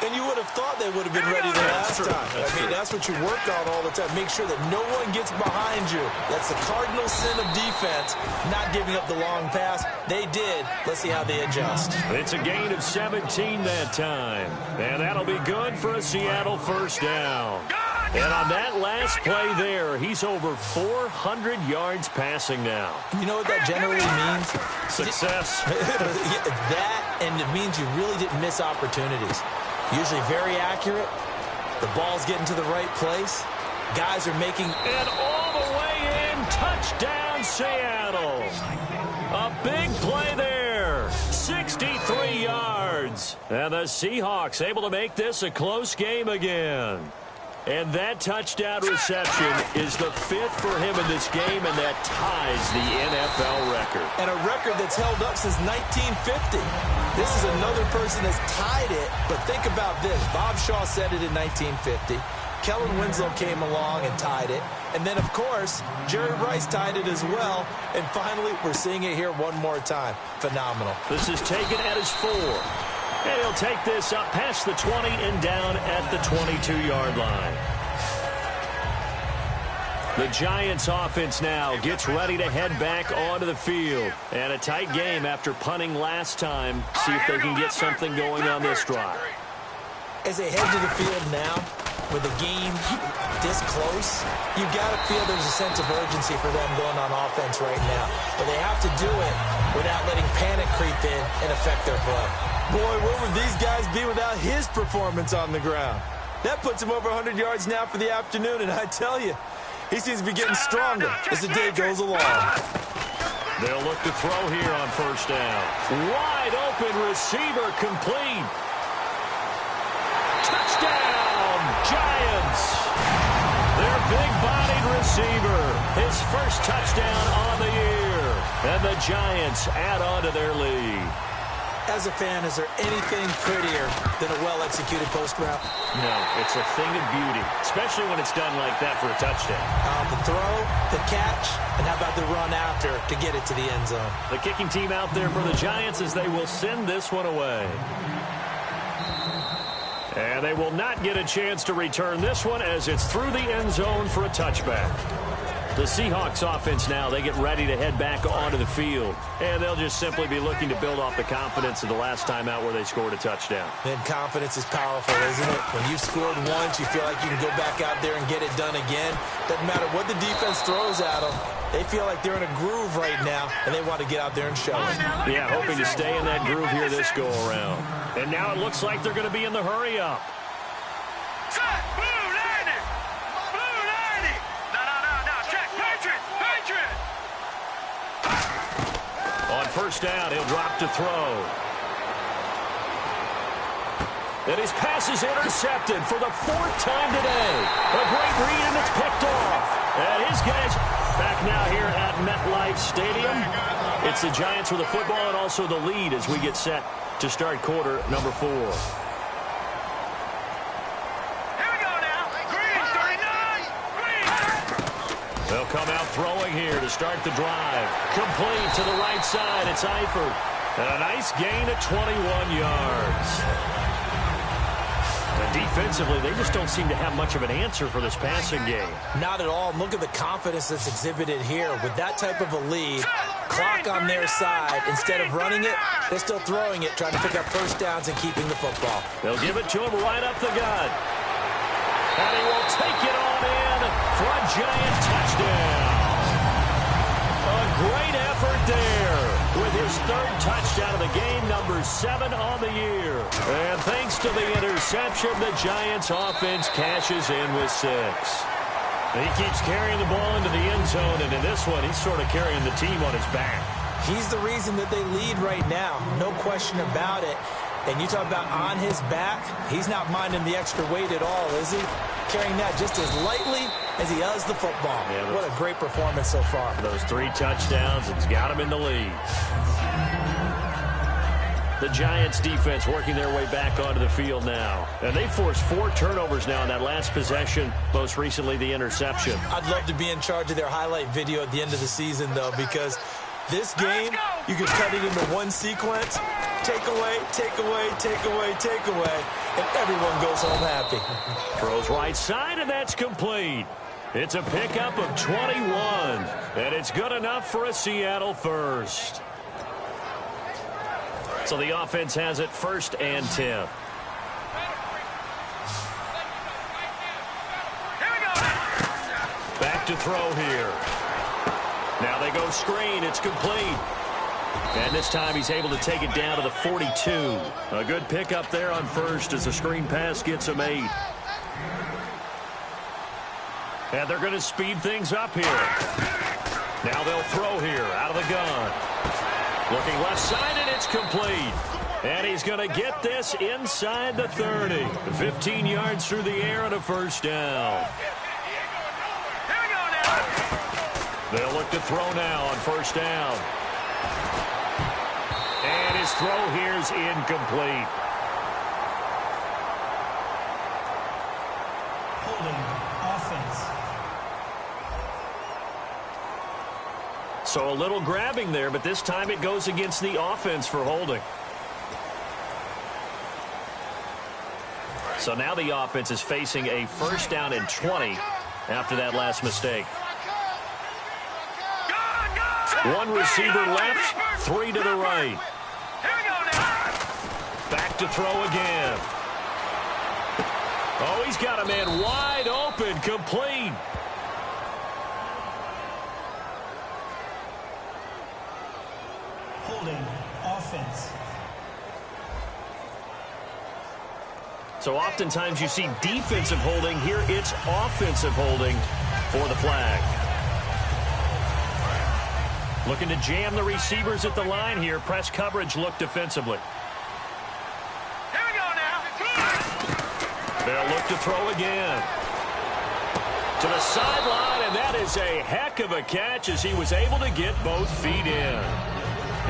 And you would have thought they would have been ready the last time. That's what you work on all the time. Make sure that no one gets behind you. That's the cardinal sin of defense, not giving up the long pass. They did. Let's see how they adjust. It's a gain of 17 that time. And that'll be good for a Seattle first down. And on that last play there, he's over 400 yards passing now. You know what that generally means? Success. That, and it means you really didn't miss opportunities. Usually very accurate. The ball's getting to the right place. Guys are making... And all the way in, touchdown Seattle. A big play there. 63 yards. And the Seahawks able to make this a close game again. And that touchdown reception is the 5th for him in this game, and that ties the NFL record. And a record that's held up since 1950. This is another person that's tied it, but think about this. Bob Shaw said it in 1950. Kellen Winslow came along and tied it. And then, of course, Jerry Rice tied it as well. And finally, we're seeing it here one more time. Phenomenal. This is taken at his 4. And he'll take this up past the 20 and down at the 22-yard line. The Giants offense now gets ready to head back onto the field. And a tight game after punting last time. See if they can get something going on this drive. As they head to the field now, with the game this close, you've got to feel there's a sense of urgency for them going on offense right now. But they have to do it without letting panic creep in and affect their play. Boy, where would these guys be without his performance on the ground? That puts him over 100 yards now for the afternoon, and I tell you, he seems to be getting stronger as the day goes along. They'll look to throw here on first down. Wide open receiver complete. Touchdown, Giants. Their big-bodied receiver, his first touchdown on the year. And the Giants add on to their lead. As a fan, is there anything prettier than a well-executed post route? No, it's a thing of beauty, especially when it's done like that for a touchdown. The throw, the catch, and how about the run after to get it to the end zone? The kicking team out there for the Giants as they will send this one away. And they will not get a chance to return this one as it's through the end zone for a touchback. The Seahawks offense now, they get ready to head back onto the field. And they'll just simply be looking to build off the confidence of the last time out where they scored a touchdown. And confidence is powerful, isn't it? When you've scored once, you feel like you can go back out there and get it done again. Doesn't matter what the defense throws at them. They feel like they're in a groove right now, and they want to get out there and show it. Yeah, hoping to stay in that groove here this go-around. And now it looks like they're going to be in the hurry-up. On first down, he'll drop to throw. And his pass is intercepted for the fourth time today. A great read, and it's picked off. And his guys back now here at MetLife Stadium. It's the Giants with the football and also the lead as we get set to start quarter number 4. They'll come out throwing here to start the drive. Complete to the right side. It's Eifert. And a nice gain of 21 yards. And defensively, they just don't seem to have much of an answer for this passing game. Not at all. Look at the confidence that's exhibited here. With that type of a lead, clock on their side, instead of running it, they're still throwing it, trying to pick up first downs and keeping the football. They'll give it to him right up the gut. And he will take it on in for a Giant touchdown. A great effort there with his third touchdown of the game, number 7 on the year. And thanks to the interception, the Giants offense cashes in with 6. He keeps carrying the ball into the end zone, and in this one, he's sort of carrying the team on his back. He's the reason that they lead right now, no question about it. And you talk about on his back, he's not minding the extra weight at all, is he? Carrying that just as lightly as he does the football. Yeah, what a great performance so far. Those 3 touchdowns, it's got him in the lead. The Giants defense working their way back onto the field now. And they forced 4 turnovers now in that last possession, most recently the interception. I'd love to be in charge of their highlight video at the end of the season, though, because this game, you could cut it into one sequence. Take away, take away, take away, take away, and everyone goes home happy. Throws right side, and that's complete. It's a pickup of 21, and it's good enough for a Seattle first. So the offense has it 1st and 10. Back to throw here. Now they go screen. It's complete. And this time he's able to take it down to the 42. A good pickup there on first as the screen pass gets him 8. And they're going to speed things up here. Now they'll throw here out of the gun. Looking left side, and it's complete. And he's going to get this inside the 30. 15 yards through the air and a first down. They'll look to throw now on first down. And his throw here's incomplete. Holding offense. So a little grabbing there, but this time it goes against the offense for holding. So now the offense is facing a first down and 20 after that last mistake. 1 receiver left, 3 to the right. Back to throw again. Oh, he's got a man wide open, complete. Holding. Offense. So oftentimes you see defensive holding. Here it's offensive holding for the flag. Looking to jam the receivers at the line here. Press coverage look defensively. Here we go now. They'll look to throw again. To the sideline, and that is a heck of a catch as he was able to get both feet in.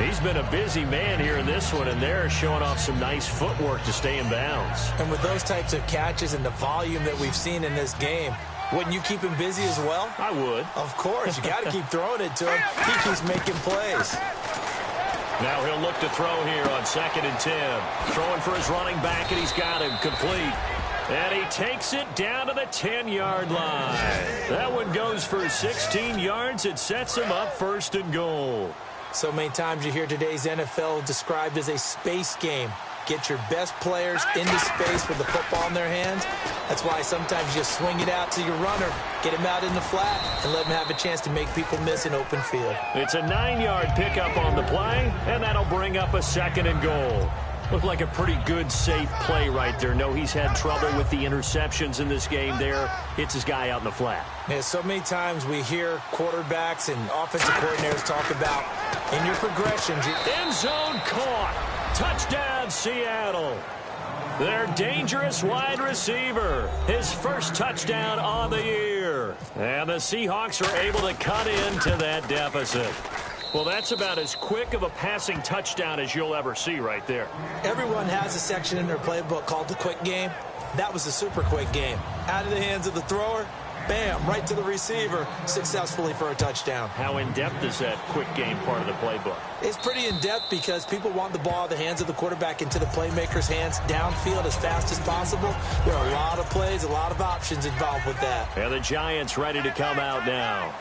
He's been a busy man here in this one, and they're showing off some nice footwork to stay in bounds. And with those types of catches and the volume that we've seen in this game, wouldn't you keep him busy as well? I would. Of course. You got to keep throwing it to him. He keeps making plays. Now he'll look to throw here on 2nd and 10. Throwing for his running back, and he's got him complete. And he takes it down to the 10-yard line. That one goes for 16 yards. It sets him up 1st and goal. So many times you hear today's NFL described as a space game. Get your best players into space with the football in their hands. That's why sometimes you just swing it out to your runner, get him out in the flat, and let him have a chance to make people miss an open field. It's a 9-yard pickup on the play, and that'll bring up a 2nd and goal. Looked like a pretty good, safe play right there. No, he's had trouble with the interceptions in this game there. Hits his guy out in the flat. Yeah, so many times we hear quarterbacks and offensive coordinators talk about in your progressions. End zone caught. Touchdown, Seattle. Their dangerous wide receiver. His first touchdown on the year. And the Seahawks are able to cut into that deficit. Well, that's about as quick of a passing touchdown as you'll ever see right there. Everyone has a section in their playbook called the quick game. That was a super quick game. Out of the hands of the thrower, bam, right to the receiver, successfully for a touchdown. How in-depth is that quick game part of the playbook? It's pretty in-depth because people want the ball out of the hands of the quarterback into the playmaker's hands downfield as fast as possible. There are a lot of plays, a lot of options involved with that. And the Giants ready to come out now.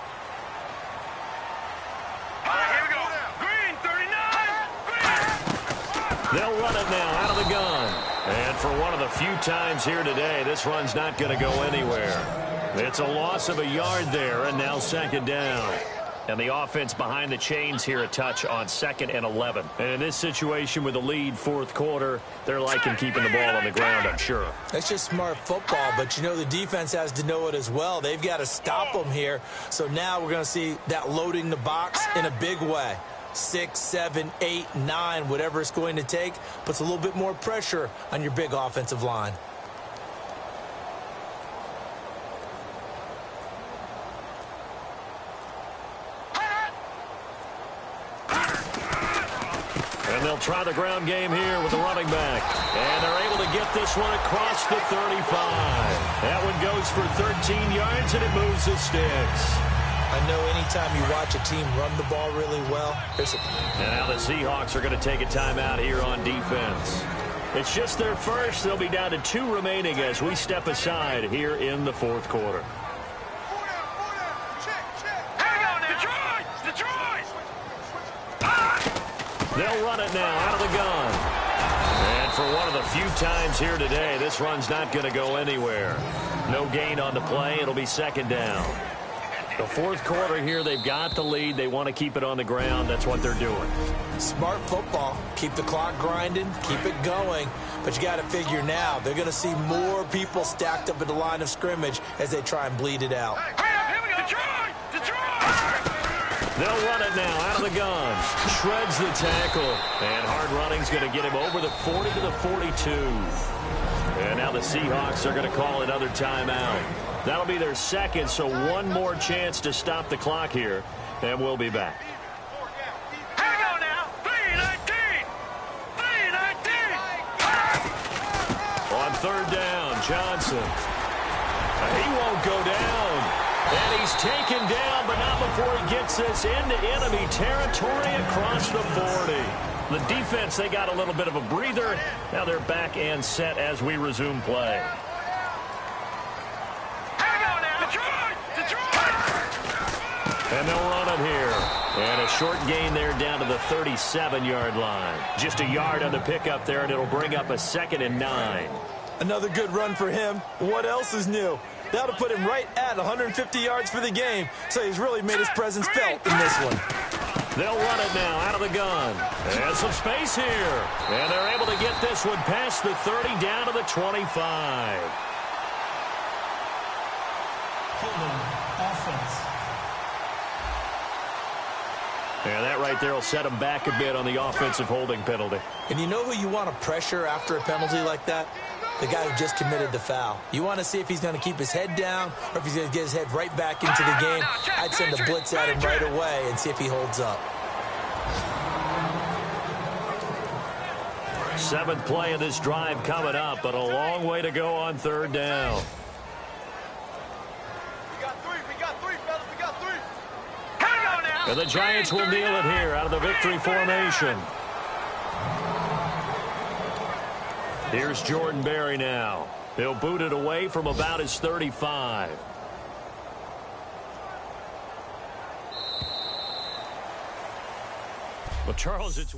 Here we go. Green, 39. Green. They'll run it now out of the gun. And for one of the few times here today, this run's not going to go anywhere. It's a loss of a yard there, and now 2nd down. And the offense behind the chains here a touch on 2nd and 11. And in this situation with the lead 4th quarter, they're liking keeping the ball on the ground, I'm sure. That's just smart football, but you know the defense has to know it as well. They've got to stop them here. So now we're going to see that loading the box in a big way. 6, 7, 8, 9, whatever it's going to take, puts a little bit more pressure on your big offensive line. And they'll try the ground game here with the running back. And they're able to get this one across the 35. That one goes for 13 yards, and it moves the sticks. I know anytime you watch a team run the ball really well, And now the Seahawks are going to take a timeout here on defense. It's just their first. They'll be down to 2 remaining as we step aside here in the 4th quarter. They'll run it now out of the gun. And for one of the few times here today, this run's not going to go anywhere. No gain on the play. It'll be 2nd down. The 4th quarter here, they've got the lead. They want to keep it on the ground. That's what they're doing. Smart football. Keep the clock grinding. Keep it going. But you got to figure now, they're going to see more people stacked up at the line of scrimmage as they try and bleed it out. Here we go. Detroit! They'll run it now out of the gun. Shreds the tackle. And hard running's going to get him over the 40 to the 42. And now the Seahawks are going to call another timeout. That'll be their 2nd, so one more chance to stop the clock here. And we'll be back. Here we go now. 3:19. 3:19. On 3rd down, Johnson. He won't go down. And he's taken down, but not before he gets this into enemy territory across the 40. The defense, they got a little bit of a breather. Now they're back and set as we resume play. Here we go now. Detroit! And they'll run it here. And a short gain there down to the 37-yard line. Just a yard on the pickup there, and it'll bring up a 2nd and 9. Another good run for him. What else is new? That'll put him right at 150 yards for the game, so he's really made his presence felt in this one. They'll run it now out of the gun. And some space here. And they're able to get this one past the 30 down to the 25. Holding offense. And that right there will set him back a bit on the offensive holding penalty. And you know who you want to pressure after a penalty like that? The guy who just committed the foul. You want to see if he's going to keep his head down or if he's going to get his head right back into the game. I'd send a blitz at him right away and see if he holds up. 7th play of this drive coming up, but a long way to go on 3rd down. We got three, fellas. We got three. Here we go now. And the Giants will kneel it here out of the victory formation. Here's Jordan Berry now. He'll boot it away from about his 35. Well, Charles, it's...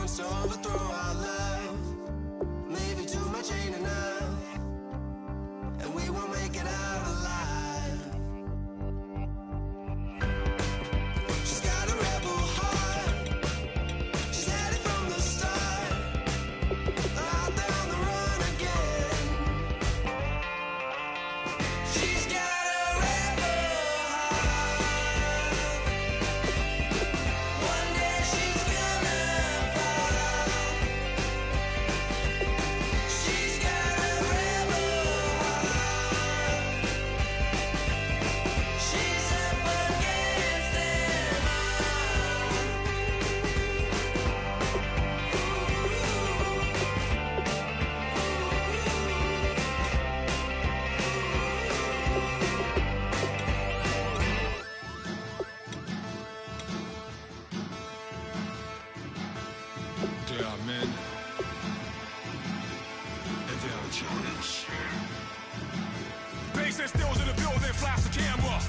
wants to overthrow our love. Maybe too much ain't enough, and we won't make it out alive. She's got a rebel heart. She's had it from the start. Out there on the run again. She's got a rebel heart. One day she's gonna fall. She's got a rebel heart. She's up against them all. There are men, and there are giants. Bass and stills in the building, flash the camera.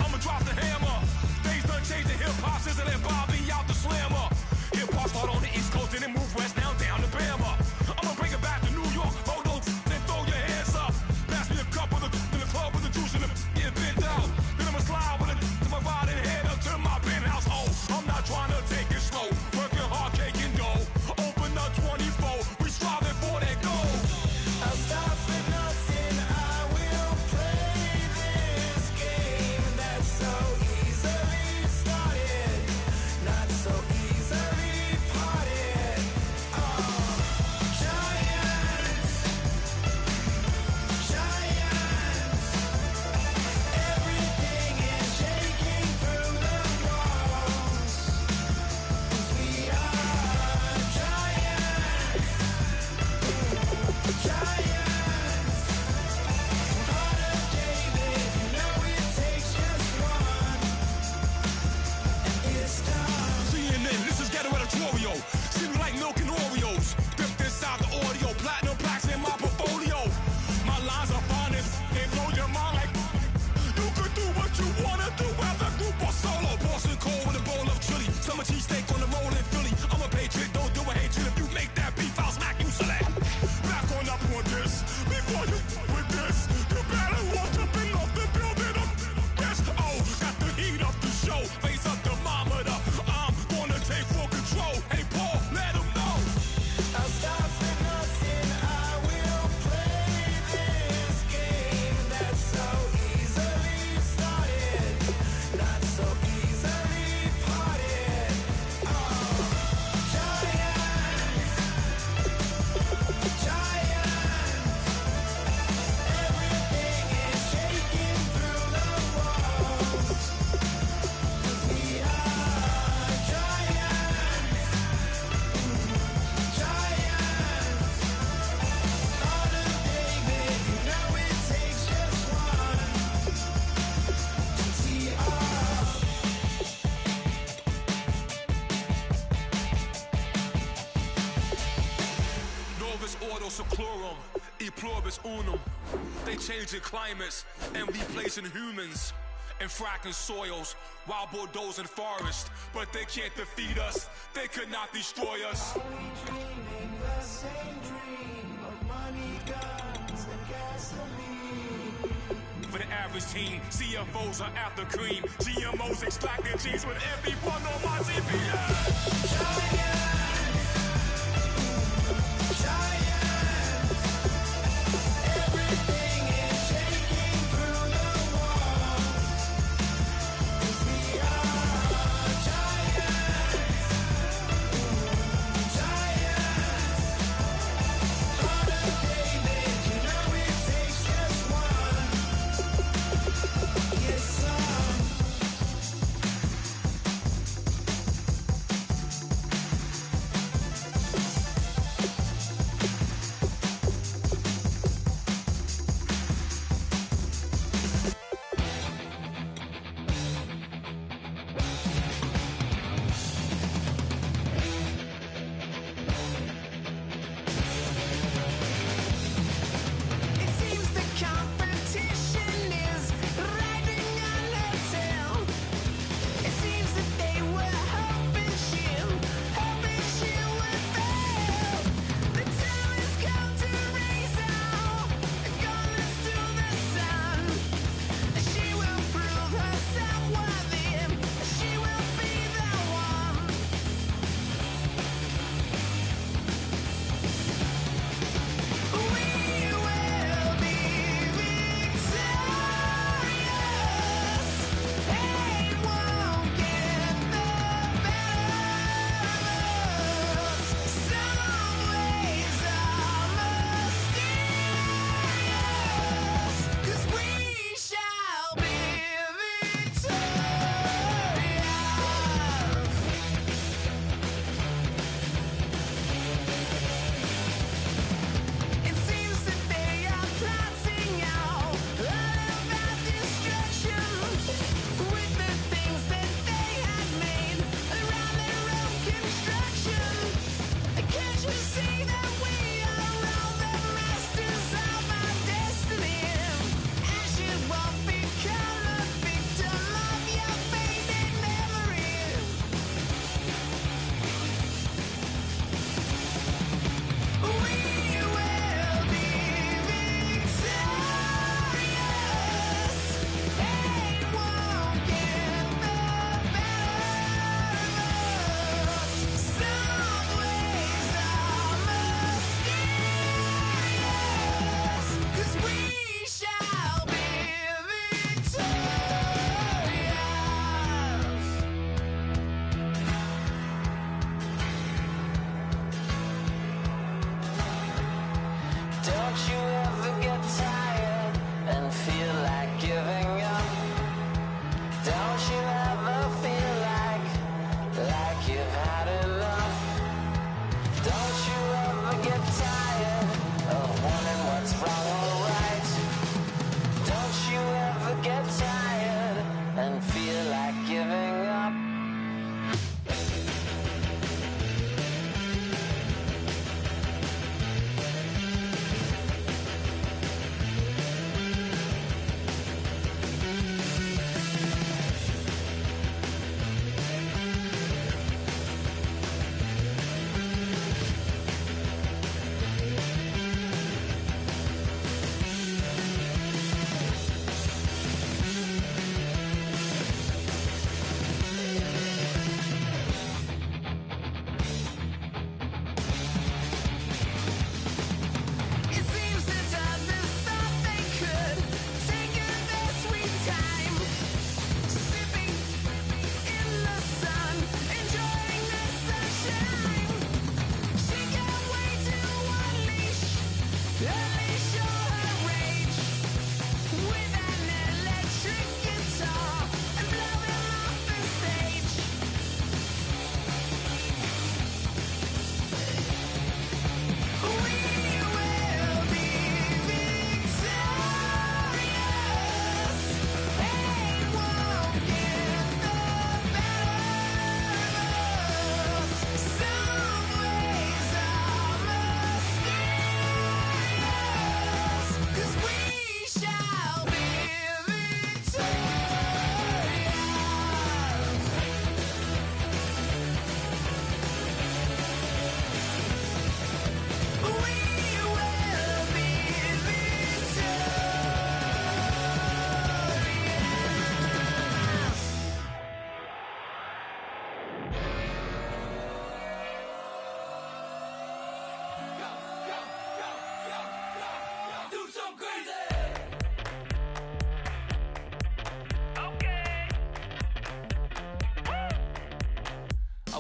I'ma drop the hammer. Things done changed, the hip-hop sizzle and Bobby out the slammer. Hip-hop start on the East Coast, then it move west, now down to Bama. I'ma bring it back to New York, hold those, then throw your hands up. Pass me a cup of the in the club with the juice in the getting bent out. Then I'ma slide with it to my ride and head up to my penthouse. Oh, I'm not trying to take it slow, working hard, cake and dough. Open up 24, we striving for that goal. I'll stop for nothing. I will play this game that's so easily started, not so easily parted. Giants, giants, everything is shaking through the walls. 'Cause we are giants, giants. Heart of David, you know it takes just one, and it's done. CNN, this is ghetto editorial. See me like milk and Oreos. Dipped inside the audio, platinum plaques in my portfolio. My lines are finest, they blow your mind like you could do what you wanna do, whether group or solo. Boston cold with a bowl of chili. Summer cheesesteak on the roll in Philly. I'm a patriot, don't do a hatred. If you make that beef, I'll smack you silly. Back on up on this. Before you with this, you better walk up and off the building up. Yes, oh, got the heat up the show. Face up the thermometer. I'm gonna take full control. Hey, Paul, let him know. I'll stop for nothing. I will play this game that's so easily started, not so easily parted. Giants, giants, everything is shaking through the walls. 'Cause we are giants, giants. Heart of David, you know it takes just one. GTR. Novus ordo seclorum, e pluribus unum. They changing climates and replacing humans and fracking soils while bulldozing forests. But they can't defeat us, they could not destroy us. Are we dreaming the same dream of money, guns, and gasoline? For the average team, CFOs are after cream. GMOs extracting genes with everyone on my TPS. Giants, everything is shaking through the walls. 'Cause we are giants, giants. Heart of David, you know it takes just one. Yes, son.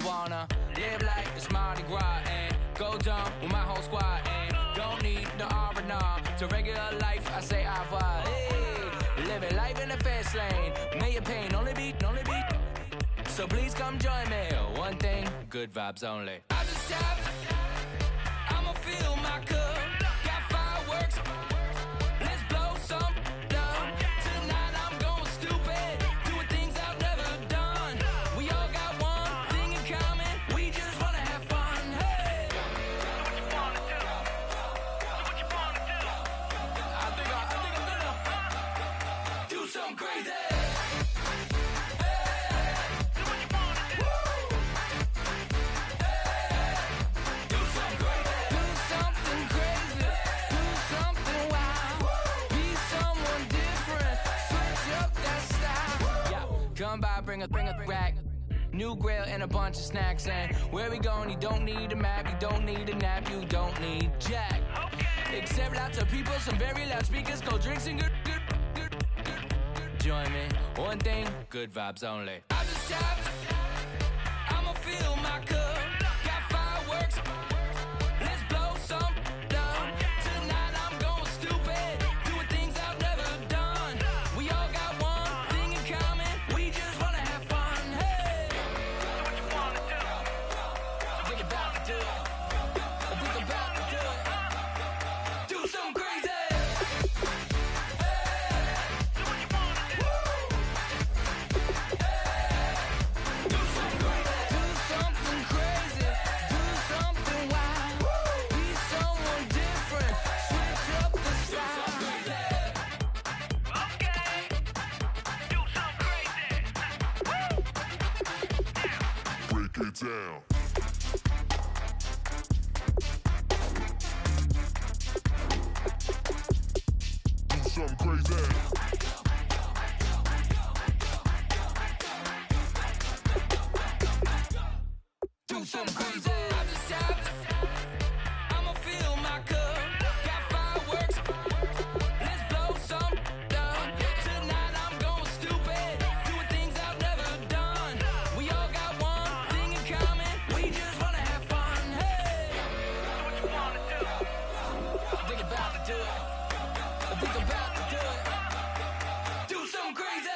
wanna live like it's Mardi Gras and go dumb with my whole squad and don't need the R&R to regular life. I say au revoir. Hey, living life in the fast lane. May your pain only be. So please come join me. One thing, good vibes only. I just tapped. I'ma fill my cup. Got fireworks. Let's blow some down. Tonight I'm going stupid. Doing things I've never done. We all got one thing in common. We just wanna have fun. Hey. So what you wanna do? I think I'm gonna do something crazy. Come by, bring a rack. New grill and a bunch of snacks. And where we going, you don't need a map. You don't need a nap, you don't need jack. Okay. Except lots of people, some very loud speakers, cold drinks and good. Join me, one thing, good vibes only. I just tapped, I'ma fill my cup. Got fireworks, let's blow some down. Tonight I'm going stupid, doing things I've never done. We all got one thing in common, we just wanna have fun. Hey, so what you wanna do? I think about to do it. I think about to do it. Do something crazy. Get down. Do something crazy. Do something crazy. I just tapped. I'ma fill my cup. Got fireworks. Let's blow some down. Tonight I'm going stupid. Doing things I've never done. We all got one thing in common. We just wanna have fun. Hey, so what you wanna do? I think about to do it. I think about to do it. Do something crazy.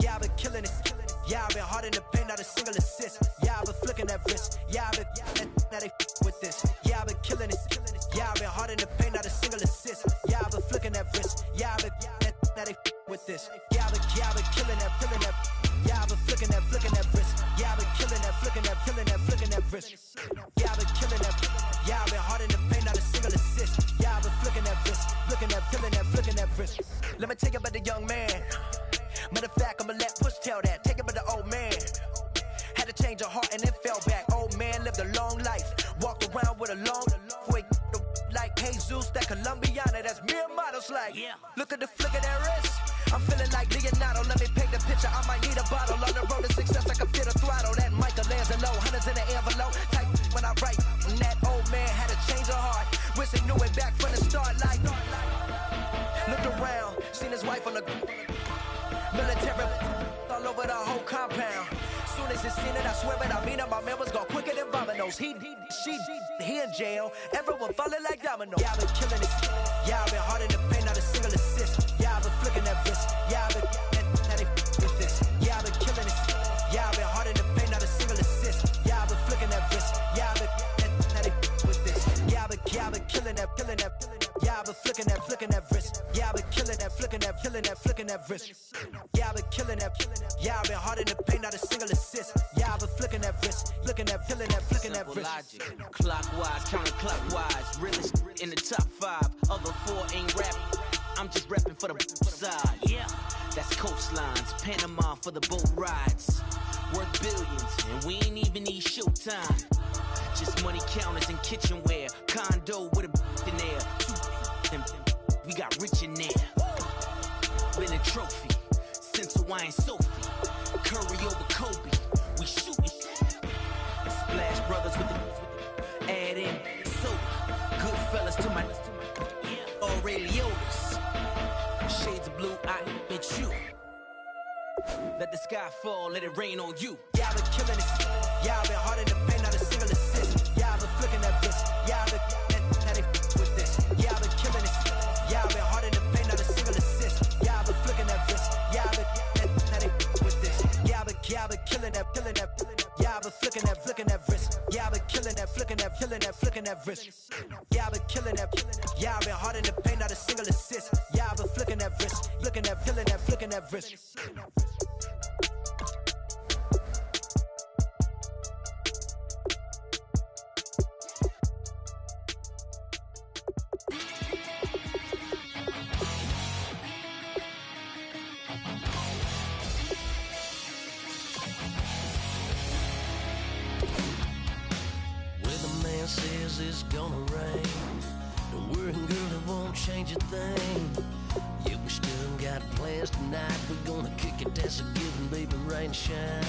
Yeah, I've been killing it. Yeah, I've been hard in the paint, not a single assist. Yeah, I've been flicking that wrist. Yeah, I've been now they with this. Yeah, I've been killing it. Yeah, I've been hard in the paint, not a single assist. Yeah, I've been flicking that wrist. Yeah, I've been now they with this. Yeah, I've been killing that. Yeah, I've been flicking that wrist. Yeah, I've been killing that, flicking that wrist. Yeah, I've been killing that. Yeah, I've been hard in the paint, not a single assist. Yeah, I've been flicking that wrist, flicking that wrist. Let me tell you about the young man. Matter of fact, I'ma let Push tell that. Take it by the old man. Had to change her heart and then fell back. Old man lived a long life. Walked around with a long way like Jesus, that Colombiana. That's mere models like. Yeah. Look at the flick of that wrist. I'm feeling like Leonardo. Let me paint the picture. I might need a bottle. On the road to success, I can feel the throttle. That Michelangelo, hundreds in the envelope. Type when I write. And that old man had to change her heart. Wish he knew it back from the start. Like, looked around, seen his wife on the military all over the whole compound. Soon as he seen it, I swear it, I mean it, my man was gone quicker than Domino's. He in jail, everyone falling like dominoes. Yeah, I've been killing it. Yeah, I've been hard in the paint, not a single assist. Yeah, I've been flicking that wrist. Yeah, I've been now they with this. Yeah, I've been killing it. Yeah, I've been hard in the paint, not a single assist. Yeah, I've been flicking that wrist. Yeah, I've been now they with this. Yeah, I've been killing that. Yeah, I've been flicking that wrist. Yeah, I've been killing that, flicking that wrist. Yeah, I've been killing that. Yeah, I've been hard in the paint, not a single assist. Yeah, I've been flicking that wrist, flicking that wrist. Logic, clockwise, counterclockwise, realest in the top 5. Other 4 ain't rap. I'm just rapping for the side. Yeah, that's coastlines, Panama for the boat rides. Worth billions, and we ain't even need showtime. Just money counters and kitchenware. Condo with a in there. We got rich in there. Win a trophy. Since Hawaiian Sophie. Curry over Kobe. We shootin'. Splash Brothers with the add in soda. Good fellas to my Aureliotis. Shades of blue, I admit you. Let the sky fall, let it rain on you. Yeah, I've been killing it. Yeah, I've been hard in the paint, not a single assist. Yeah, I've been flicking that wrist. Yeah, I've been now they with this. Yeah, I've been killing it. Yeah, I've been hard in the paint, not a single assist. Yeah, I've been flicking that wrist. Yeah, I've been now they with this. Yeah, I've been killing that. Yeah, I've been flicking that wrist. Yeah, I've been killing that, flicking that wrist. Yeah, I've been killing that. Yeah, I've been hard in the paint, not a single assist. Yeah, I've been flicking that wrist, flicking that wrist. Says it's gonna rain. Don't worry, girl, it won't change a thing. Yeah, we still got plans tonight. We're gonna kick it, that's a given, baby, rain, shine.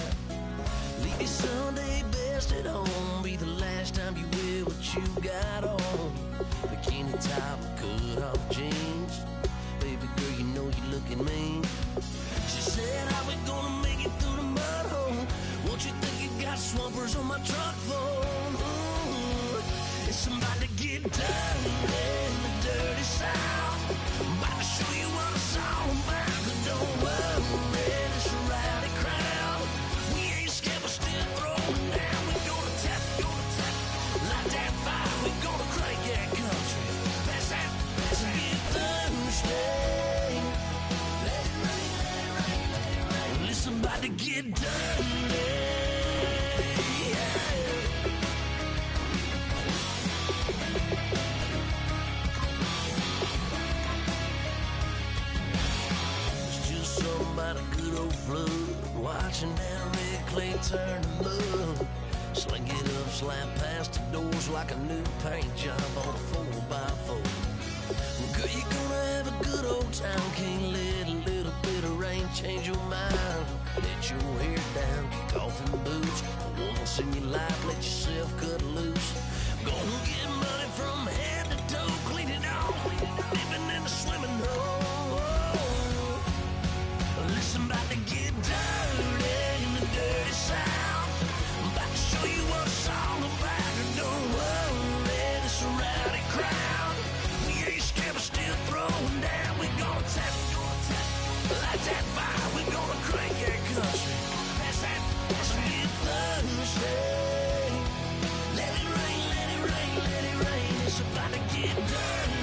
Leave your Sunday best at home. Be the last time you wear what you got on. Bikini top, cut off jeans. Baby girl, you know you looking mean. She said, how we gonna make it through the mud hole? Won't you think you got swampers on my truck phone? It's about to get dirty in the dirty South. I'm about to show you what it's all about. But don't worry, it's a rowdy crowd. We ain't scared, we're still throwing down. We're gonna tap, light that fire. We're gonna crank that country. Pass that, get Thursday. Let it rain, Well, it's about to get dirty. About a good old flood, watching that red clay turn to mud. Sling it up, slap past the doors like a new paint job on a 4x4. Girl, you're gonna have a good old time. Can't let a little bit of rain change your mind. Let your hair down, kick off in boots. For once in your life, let yourself cut loose. Gonna get money from head to toe, clean it off, living in a swimming hole. Listen, about to get dirty in the dirty South. I'm about to show you what it's all about. And don't worry, it's a rowdy crowd. We ain't scared, we're still throwing down. We're gonna tap, light that fire. We're gonna crank that country. That's it, Thursday. Let it rain, it's about to get dirty.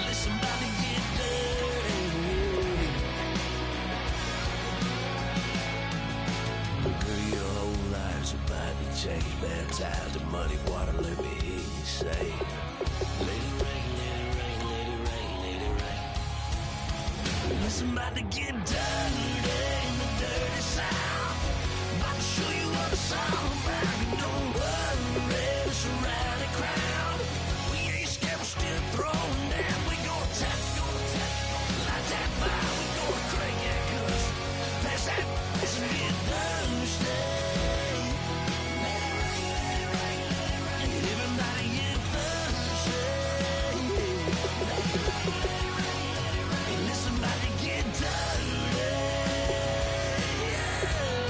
Listen, about to get dirty. Girl, your whole life's about to change. Baptized in muddy water, let me hear you say, let it rain, Listen, about to get dirty in the dirty South. About to show you what it's all about. Don't worry, it's a rowdy crowd. We ain't scared, we're still throwing down. We gonna tap, light that fire. We gonna crank that country. Pass that, let's get Thursday. Let it rain, everybody get Thursday. Listen, about to get dirty. Yeah.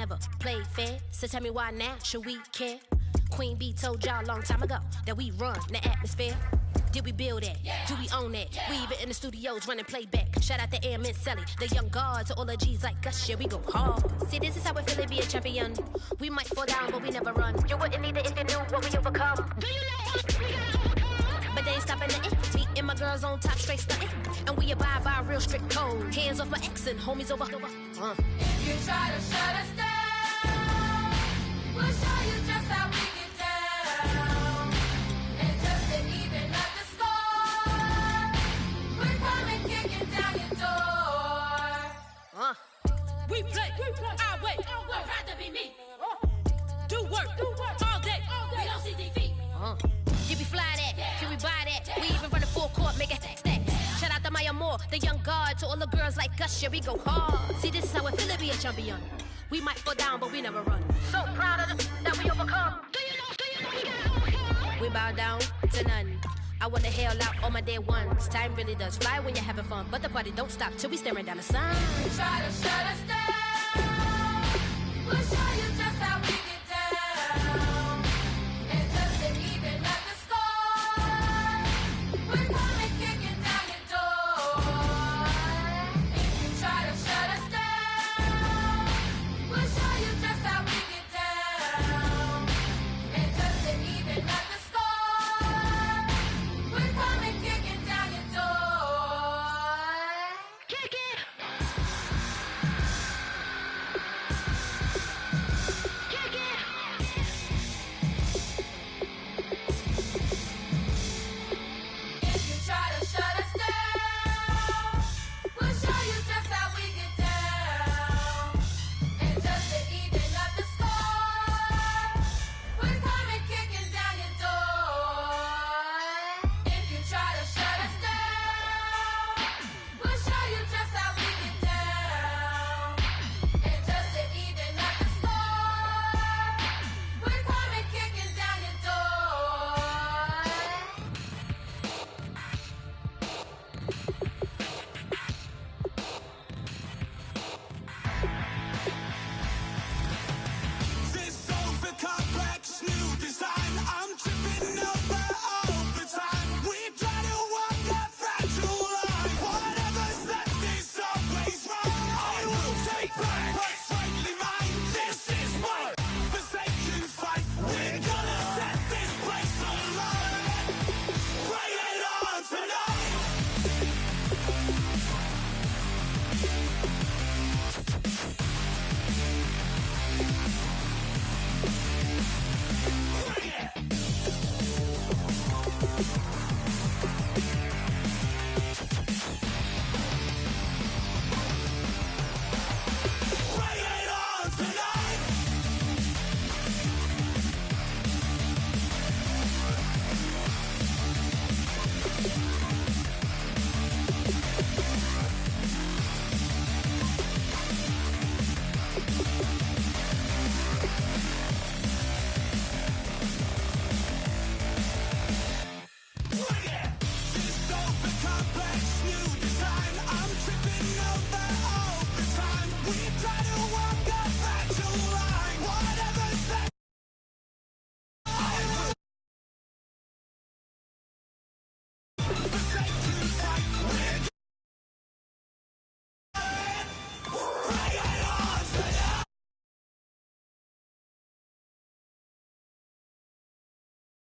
never played fair. So tell me why now should we care? Queen Bee told y'all a long time ago that we run the atmosphere. Did we build that? Yeah. Do we own that? Yeah. We even in the studios running playback. Shout out to Airman Sally, the young guards, to all the G's like us. Yeah, we go hard. See, this is how it feel to be a champion. We might fall down, but we never run. You wouldn't need it if you knew what we overcome. Do you know what we got? But they ain't stopping nothing. Me and my girls on top, straight stunting. And we abide by a real strict code. Hands off my ex and homies over. If you try to shut us down, we'll show you just how we get down. And just to even up the score, we're coming kicking down your door. We play our way. Would rather be me. Do work all day. We don't see defeat. Did we fly that? Can we buy that? We even run a full court, make it stack. Shout out to Maya Moore, the young guard, to all the girls like us. Yeah, we go hard. See, this is how it feel to be a champion. We might fall down, but we never run. So proud of them that we overcome. Do you know we got? We bow down to none. I wanna hail out all my day ones. Time really does fly when you're having fun, but the party don't stop till we staring down the sun. Try to shut us down. We'll show you.